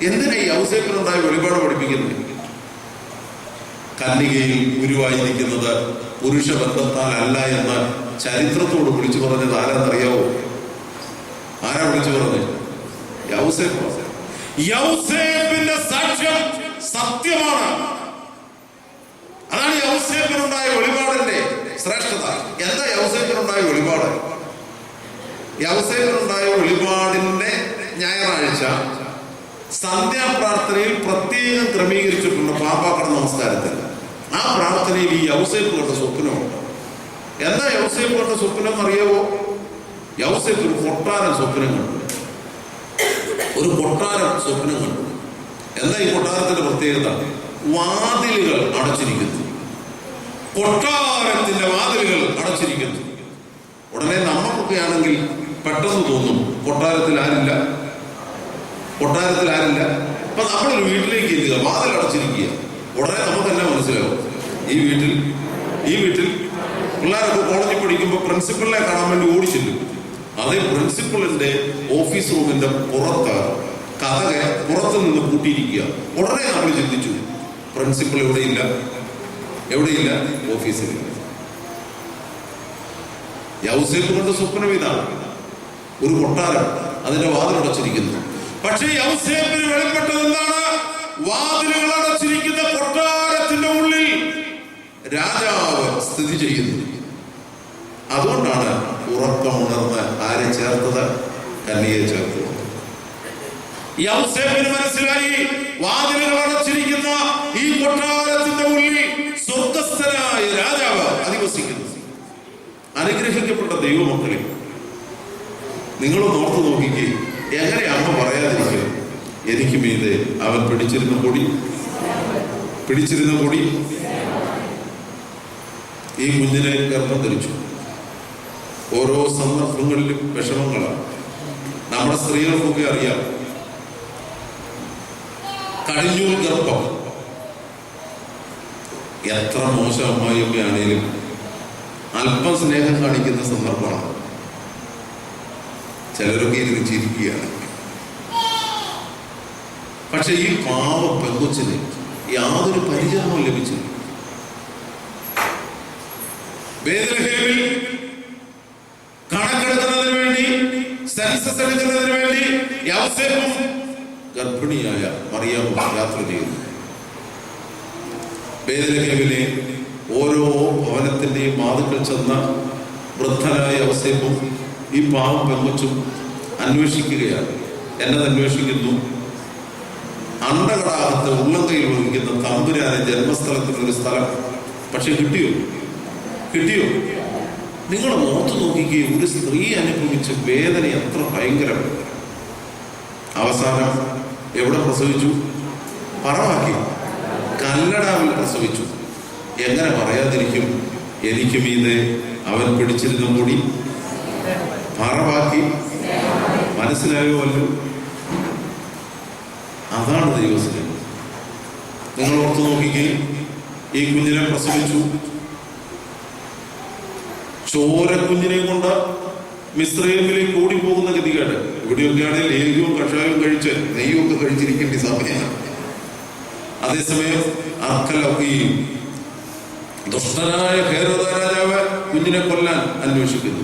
എന്തിനാ ഈ യൗസേപ്പിനുണ്ടായ വെളിപാട് പഠിപ്പിക്കുന്നത്? കന്യകയിൽ ഗുരുവായിരിക്കുന്നത് പുരുഷ ബന്ധത്താൽ അല്ല എന്ന് ചരിത്രത്തോട് വിളിച്ചു പറഞ്ഞത് ആരാന്നറിയാവോ? ആരാ വിളിച്ചു പറഞ്ഞത്? യൗസേപ്പ്. യൗസേപ്പിന്റെ സാക്ഷ്യം സത്യമാണ്. അതാണ് യൗസേപ്പിനുണ്ടായ വെളിപാടിന്റെ ശ്രേഷ്ഠത. എന്താ യൗസേപ്പിനുണ്ടായ വെളിപാട്? യൗസേപ്പിനുണ്ടായ വെളിപാടിന്റെ ഞായറാഴ്ച സന്ധ്യാപ്രാർത്ഥനയിൽ പ്രത്യേകം ക്രമീകരിച്ചിട്ടുണ്ട്. പാപ്പാക്കട നമസ്കാരത്തിൽ ആ പ്രാർത്ഥനയിൽ ഈ യൗസേപ്പ് കണ്ട സ്വപ്നമുണ്ട്. എന്താ യൗസേപ്പ് കണ്ട സ്വപ്നം അറിയാവോ? യൗസേപ്പ് ഒരു കൊട്ടാരം സ്വപ്നം കണ്ടു. എന്താ ഈ കൊട്ടാരത്തിന്റെ പ്രത്യേകത? വാതിലുകൾ അടച്ചിരിക്കുന്നു. കൊട്ടാരത്തിന്റെ വാതിലുകൾ അടച്ചിരിക്കുന്നു. ഉടനെ നമുക്കൊക്കെ ആണെങ്കിൽ പെട്ടെന്ന് തോന്നും കൊട്ടാരത്തിൽ ആരില്ല. അപ്പൊ നമ്മളൊരു വീട്ടിലേക്ക് എത്തുക, വാതിൽ അടച്ചിരിക്കുക. ഉടനെ നമുക്ക് തന്നെ മനസ്സിലാവും ഈ വീട്ടിൽ പിള്ളേരൊക്കെ കോളേജിൽ പഠിക്കുമ്പോൾ പ്രിൻസിപ്പളിനെ കാണാൻ വേണ്ടി ഓടിച്ചില്ലും. അതേ പ്രിൻസിപ്പളിന്റെ ഓഫീസ് റൂമിന്റെ പുറത്ത് നിന്ന് കൂട്ടിയിരിക്കുക. ഉടനെ നമ്മൾ ചിന്തിച്ചു, പ്രിൻസിപ്പൾ എവിടെയില്ല, ഓഫീസിൽ. യൗസേപ്പ് കൊണ്ട് സ്വപ്നം ഇതാണ്, ഒരു കൊട്ടാരം, അതിന്റെ വാതിലടച്ചിരിക്കുന്നു. പക്ഷേ യൗസേപ്പിന് വെളിപ്പെട്ടത് എന്താണ്? വാതിലുകൾ അടച്ചിരിക്കുന്ന കൊട്ടാരത്തിന്റെ ഉള്ളിൽ രാജാവ് സ്ഥിതി ചെയ്യുന്നു. അതുകൊണ്ടാണ് ഉറക്കമുണർന്ന് ആരെ ചേർത്തത്? കന്യകയെ ചേർത്തത്. യൗസേപ്പിന് മനസ്സിലായി, വാതിലുകൾ അടച്ചിരിക്കുന്ന ഈ കൊട്ടാരത്തിന്റെ ഉള്ളിൽ സ്വർഗസ്ഥനായ രാജാവ് അധിവസിക്കുന്നു. അനുഗ്രഹിക്കപ്പെട്ട ദൈവമക്കളെ, നിങ്ങളൊന്ന് ഓർത്തു നോക്കിക്കേ, എങ്ങനെ അമ്മ പറയാതിരിക്കും, എനിക്ക് മീതെ അവൻ പിടിച്ചിരുന്ന പൊടി ഈ കുഞ്ഞിനെ ഗർഭം ധരിച്ചു. ഓരോ സന്ദർഭങ്ങളിലും വിഷമങ്ങളാണ്. നമ്മുടെ സ്ത്രീകൾക്കൊക്കെ അറിയാം, കടിഞ്ഞൂൽ ഗർഭം എത്ര മോശം അമ്മായിയമ്മയാണേലും അല്പം സ്നേഹം കാണിക്കുന്ന സന്ദർഭമാണ്. ചിലരൊക്കെ ഇരുന്ന് ചിരിക്കുകയാണ്. പക്ഷെ ഈ പാവ പെങ്കൊച്ചിന് യാതൊരു പരിചരണവും ലഭിച്ചില്ല. ബേത്ലഹേമിൽ കണക്കെടുക്കുന്നതിന് വേണ്ടി, സെൻസസ് എടുക്കുന്നതിന് വേണ്ടി യൗസേപ്പും ഗർഭിണിയായ മറിയാമും യാത്ര ചെയ്യുന്നു. ബേത്ലഹേമിലെ ഓരോ ഭവനത്തിന്റെയും വാതിൽക്കൽ ചെന്ന വൃദ്ധനായ യൗസേപ്പും ഈ പാവം പെങ്കൊച്ചും അന്വേഷിക്കുകയാണ്. എന്നത് അന്വേഷിക്കുന്നു, അണ്ടകടാകത്ത് ഉള്ളംകൈയിൽ വഹിക്കുന്ന തമ്പുരാനെ ജന്മസ്ഥലത്തിനൊരു സ്ഥലം. പക്ഷെ കിട്ടിയോ? നിങ്ങൾ ഓർത്തു നോക്കിക്കുകയും ഒരു സ്ത്രീ അനുഭവിച്ച വേദന എത്ര ഭയങ്കരമാണ്. അവസാനം എവിടെ പ്രസവിച്ചു? പറവാക്കി കല്ലടാവിൽ പ്രസവിച്ചു. എങ്ങനെ പറയാതിരിക്കും? എനിക്ക് മീതെ അവൻ പിടിച്ചിരുന്ന കൂടി പറവാക്കി. മനസ്സിലായോ അല്ലോ? അതാണ് ദൈവസ്നേഹം. നിങ്ങൾ ഓർത്തു നോക്കിക്കുകയും ഈ കുഞ്ഞിനെ പ്രസവിച്ചു. ചോരക്കുഞ്ഞിനെ കൊണ്ട് മിസ്രൈമിലേക്ക് ഓടിപ്പോകുന്ന ഗതികേട്. ഇവിടെയൊക്കെയാണെങ്കിൽ ലേഹ്യവും കഷായവും കഴിച്ച് നെയ്യൊക്കെ കഴിച്ചിരിക്കേണ്ട സമയമാണ്. അതേസമയം ഈ ദുഷ്ടനായ ഹേരോദ രാജാവ് കുഞ്ഞിനെ കൊല്ലാൻ അന്വേഷിക്കുന്നു.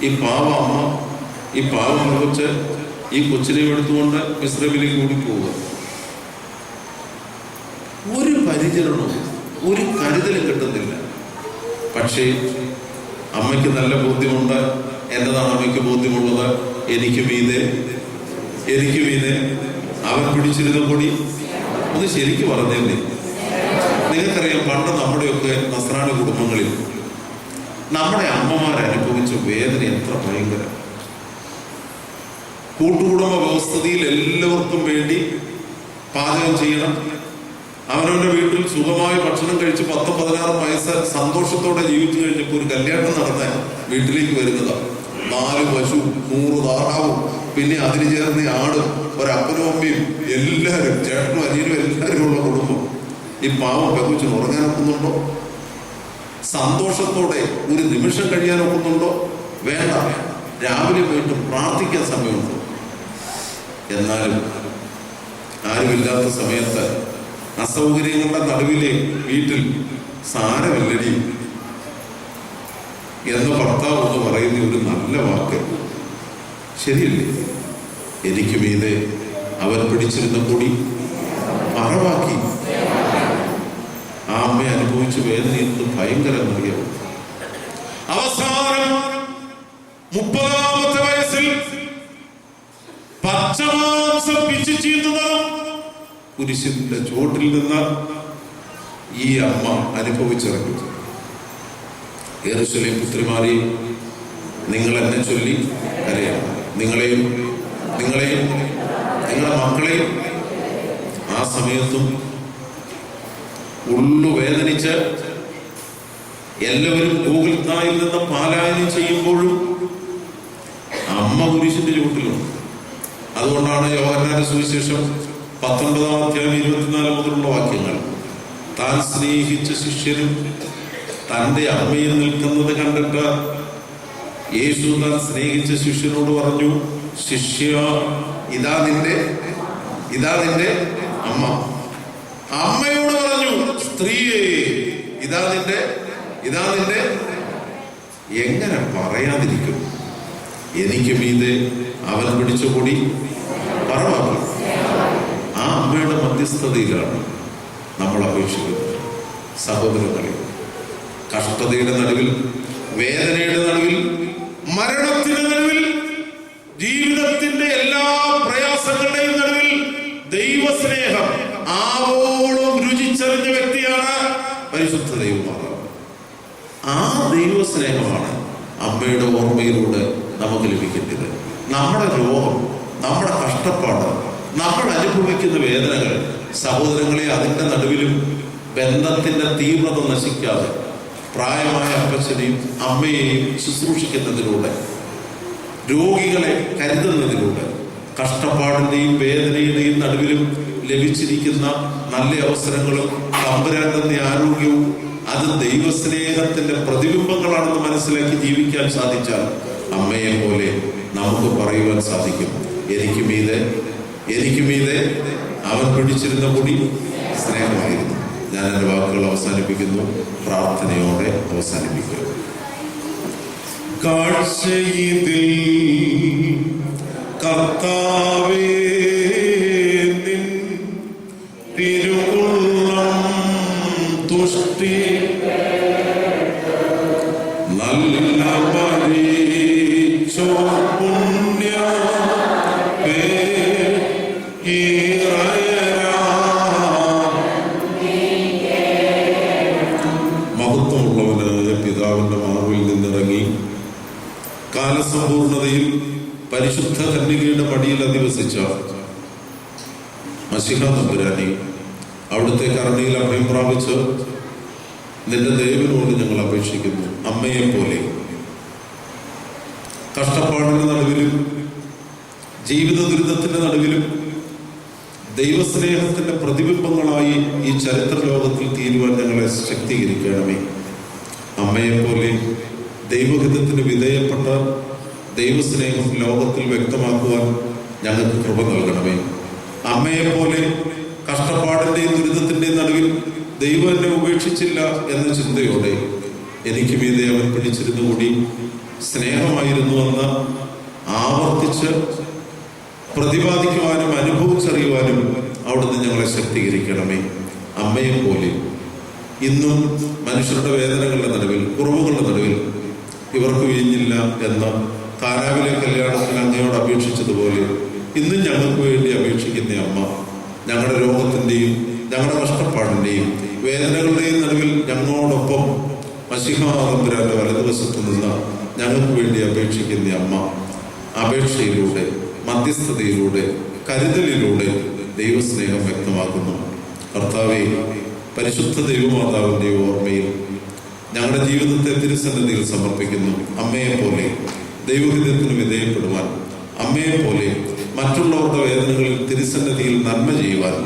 ഈ പാവ അമ്മ ഈ പാവം വെച്ച് ഈ കൊച്ചിനെ എടുത്തുകൊണ്ട് മിസ്രൈമിലേക്ക് ഓടിപ്പോവുക. ഒരു പരിചരണവും ഒരു കരുതലും കിട്ടുന്നില്ല. പക്ഷേ അമ്മയ്ക്ക് നല്ല ബോധ്യമുണ്ട്. എന്നതാണ് അമ്മയ്ക്ക് ബോധ്യമുള്ളത്? എനിക്ക് മീതെ അവൻ പിടിച്ചിരുന്ന പൊടി. ഒന്ന് ശരിക്കും പറഞ്ഞല്ലേ? നിങ്ങൾക്കറിയാം, പണ്ട് നമ്മുടെയൊക്കെ നസ്രാണി കുടുംബങ്ങളിൽ നമ്മുടെ അമ്മമാർ അനുഭവിച്ച വേദന എത്ര ഭയങ്കര. കൂട്ടുകുടുംബ വ്യവസ്ഥിതിയിൽ എല്ലാവർക്കും വേണ്ടി പാചകം ചെയ്യണം. അവനവന്റെ വീട്ടിൽ സുഖമായി ഭക്ഷണം കഴിച്ച് 10-16 വയസ്സ് സന്തോഷത്തോടെ ജീവിച്ചു കഴിഞ്ഞപ്പോൾ ഒരു കല്യാണം നടന്ന വീട്ടിലേക്ക് വരുന്നതാണ്. 4 പശു, 100 താറാവും, പിന്നെ അതിന് ചേർന്ന ആടും, ഒരപ്പനും അമ്മയും, എല്ലാവരും, ചേട്ടനും അനിയനും എല്ലാവരും ഉള്ള കുടുംബം. ഈ പാവം പെങ്കൊച്ചിന് ഉറങ്ങാനൊക്കുന്നുണ്ടോ? സന്തോഷത്തോടെ ഒരു നിമിഷം കഴിയാനൊക്കുന്നുണ്ടോ? വേണ്ട. രാവിലെ പോയിട്ട് പ്രാർത്ഥിക്കാൻ സമയമുണ്ടോ? എന്നാലും ആരുമില്ലാത്ത സമയത്ത് അസൗകര്യങ്ങളുടെ നടുവിലെ വീട്ടിൽ സാരമില്ലടി എന്ന് ഭർത്താവ് എന്ന് പറയുന്ന ഒരു നല്ല വാക്ക് ശരിയല്ലേ? എനിക്ക് മീതെ അവൻ പിടിച്ചിരുന്ന പൊടി പറവാക്കി. ആ അമ്മ അനുഭവിച്ച വേദന എന്ത് ഭയങ്കരമറിയാവും. അവസാനം 30-ാമത്തെ വയസ്സിൽ പച്ചമാംസം പിച്ചു ചീന്തുന്നതും കുരിശിന്റെ ചോട്ടിൽ നിന്ന് ഈ അമ്മ അനുഭവിച്ചിറങ്ങി. യെരൂശലേം പുത്രിമാരെ, നിങ്ങൾ എന്നെ ചൊല്ലി കരയണം. നിങ്ങളെയും നിങ്ങളുടെ മക്കളെയും. ആ സമയത്തും ഉള്ളു വേദനിച്ച് എല്ലാവരും ഗോകുൽത്തായിൽ നിന്ന് പാലായനം ചെയ്യുമ്പോഴും അമ്മ കുരിശിന്റെ ചുവട്ടിലുണ്ട്. അതുകൊണ്ടാണ് യോഹന്നാന്റെ സുവിശേഷം 19-ാം അധ്യായം 24 മുതലുള്ള വാക്യങ്ങൾ, താൻ സ്നേഹിച്ച ശിഷ്യനും തൻ്റെ അമ്മയിൽ നിൽക്കുന്നത് കണ്ടിട്ട് യേശു താൻ സ്നേഹിച്ച ശിഷ്യനോട് പറഞ്ഞു, ശിഷ്യ, ഇതാ നിന്റെ അമ്മ. അമ്മയോട് പറഞ്ഞു, സ്ത്രീയെ, ഇതാ നിന്റെ. എങ്ങനെ പറയാതിരിക്കും? എനിക്ക് മീതെ അവൻ പിടിച്ച പൊടി പറവാക്കി. ആ അമ്മയുടെ മധ്യസ്ഥതയിലാണ് നമ്മൾ അപേക്ഷിക്കുന്നത്. സഹോദരങ്ങളെ, കഷ്ടതയുടെ നടുവിൽ, വേദനയുടെ നടുവിൽ, മരണത്തിന്റെ നടുവിൽ, ജീവിതത്തിന്റെ എല്ലാ പ്രയാസങ്ങളുടെയും നടുവിൽ ദൈവസ്നേഹം ആവോളം രുചിച്ചറിഞ്ഞ വ്യക്തിയാണ് പരിശുദ്ധ ദൈവമാതാവ്. ആ ദൈവസ്നേഹമാണ് അമ്മയുടെ ഓർമ്മയിലൂടെ നമുക്ക് ലഭിക്കേണ്ടത്. നമ്മുടെ രോഗം, നമ്മുടെ കഷ്ടപ്പാട്, നമ്മൾ അനുഭവിക്കുന്ന വേദനകൾ, സഹോദരങ്ങളെ, അതിൻ്റെ നടുവിലും ബന്ധത്തിന്റെ തീവ്രത നശിക്കാതെ പ്രായമായ അപ്പച്ചനെയും അമ്മയെയും ശുശ്രൂഷിക്കുന്നതിലൂടെ, രോഗികളെ കരുതുന്നതിലൂടെ, കഷ്ടപ്പാടിന്റെയും വേദനയുടെയും നടുവിലും ലഭിച്ചിരിക്കുന്ന നല്ല അവസരങ്ങളും തമ്പുരാൻ തന്നെ ആരോഗ്യവും അത് ദൈവസ്നേഹത്തിന്റെ പ്രതിബിംബങ്ങളാണെന്ന് മനസ്സിലാക്കി ജീവിക്കാൻ സാധിച്ചാൽ അമ്മയെ പോലെ നമുക്ക് പറയുവാൻ സാധിക്കും, എനിക്ക് മീതെ അവൻ പിടിച്ചിരുന്ന പൊടി സ്നേഹമായിരുന്നു. ഞാൻ എൻ്റെ വാക്കുകൾ അവസാനിപ്പിക്കുന്നു, പ്രാർത്ഥനയോടെ അവസാനിപ്പിക്കുന്നു. കാഴ്ചയിതിൽ കർത്താവേ നിൻ തിരുവുള്ളം തുഷ്ടി നല്ല പരീക്ഷോ പുണ്യ മഹത്വമുള്ളവനായ പിതാവിന്റെ മാർവിൽ നിന്നിറങ്ങി കാലസമ്പൂർണതയിൽ പരിശുദ്ധ കന്യകയുടെ മടിയിൽ അധിവസിച്ച മശിഹ തമ്പുരാനെ, അവിടുത്തെ കരുണയിൽ അഭയം പ്രാപിച്ച് നിന്റെ ദൈവനോട് ഞങ്ങൾ അപേക്ഷിക്കുന്നു. അമ്മയെ പോലെ കഷ്ടപ്പാടിന്റെ നടുവിലും ജീവിത ദുരിതത്തിന്റെ നടുവിലും ദൈവസ്നേഹത്തിന്റെ പ്രതിബിംബങ്ങളായി ഈ ചരിത്ര ലോകത്തിൽ തീരുവാൻ ഞങ്ങളെ ശക്തീകരിക്കണമേ. അമ്മയെ പോലെ ദൈവഹിതത്തിന് വിധേയപ്പെട്ട ദൈവസ്നേഹം ലോകത്തിൽ വ്യക്തമാക്കുവാൻ ഞങ്ങൾക്ക് കൃപ നൽകണമേ. അമ്മയെ പോലെ കഷ്ടപ്പാടിന്റെയും ദുരിതത്തിന്റെയും നടുവിൽ ദൈവം എന്നെ ഉപേക്ഷിച്ചില്ല എന്ന ചിന്തയോടെ എനിക്ക് മീതെ അവൻ പിടിച്ചിരുന്നു കൂടി സ്നേഹമായിരുന്നുവെന്ന് ആവർത്തിച്ച് പ്രതിപാദിക്കുവാനും അനുഭവിച്ചറിയുവാനും അവിടുന്ന് ഞങ്ങളെ ശക്തീകരിക്കണമേ. അമ്മയെ പോലെ ഇന്നും മനുഷ്യരുടെ വേദനകളുടെ നടുവിൽ, കുറവുകളുടെ നടുവിൽ ഇവർക്ക് വീഞ്ഞില്ല എന്ന കാനാവിലെ കല്യാണത്തിന് അങ്ങയോട് അപേക്ഷിച്ചതുപോലെ ഇന്നും ഞങ്ങൾക്ക് വേണ്ടി അപേക്ഷിക്കുന്ന അമ്മ, ഞങ്ങളുടെ രോഗത്തിൻ്റെയും ഞങ്ങളുടെ കഷ്ടപ്പാടിൻ്റെയും വേദനകളുടെയും നടുവിൽ ഞങ്ങളോടൊപ്പം മശിഹ തമ്പുരാന്റെ വലതുവശത്ത് നിന്ന് ഞങ്ങൾക്ക് വേണ്ടി അപേക്ഷിക്കുന്ന അമ്മ, അപേക്ഷയിലൂടെ, മധ്യസ്ഥതയിലൂടെ, കരുതലിലൂടെ ദൈവസ്നേഹം വ്യക്തമാക്കുന്നു. കർത്താവേ, പരിശുദ്ധ ദൈവമാതാവിന്റെ ഓർമ്മയിൽ ഞങ്ങളുടെ ജീവിതത്തെ തിരുസന്നിധിയിൽ സമർപ്പിക്കുന്നു. അമ്മയെ പോലെ ദൈവഹിതത്തിന് വിധേയപ്പെടുവാൻ, അമ്മയെ പോലെ മറ്റുള്ളവരുടെ വേദനകളിൽ തിരുസന്നിധിയിൽ നന്മ ചെയ്യുവാൻ,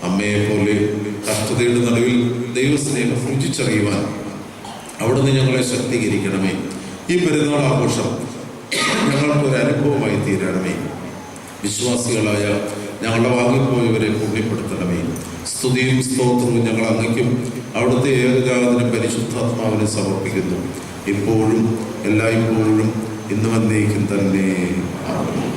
അമ്മയെ പോലെ കഷ്ടതയുടെ നടുവിൽ ദൈവസ്നേഹം രുചിച്ചറിയുവാൻ അവിടുന്ന് ഞങ്ങളെ ശക്തീകരിക്കണമേ. ഈ പെരുന്നാൾ ആഘോഷം ഞങ്ങൾക്കൊരു അനുഭവമായി തീരണമേ. വിശ്വാസികളായ ഞങ്ങളുടെ വാങ്ങിപ്പോയവരെ പുണ്യപ്പെടുത്തണമേ. സ്തുതിയും സ്തോത്രവും ഞങ്ങൾ അങ്ങയ്ക്കും അവിടുത്തെ ഏകജാതനും പരിശുദ്ധാത്മാവിനെ സമർപ്പിക്കുന്നു, ഇപ്പോഴും എല്ലായ്പ്പോഴും ഇന്നും എന്നേക്കും തന്നെ. ആമേൻ.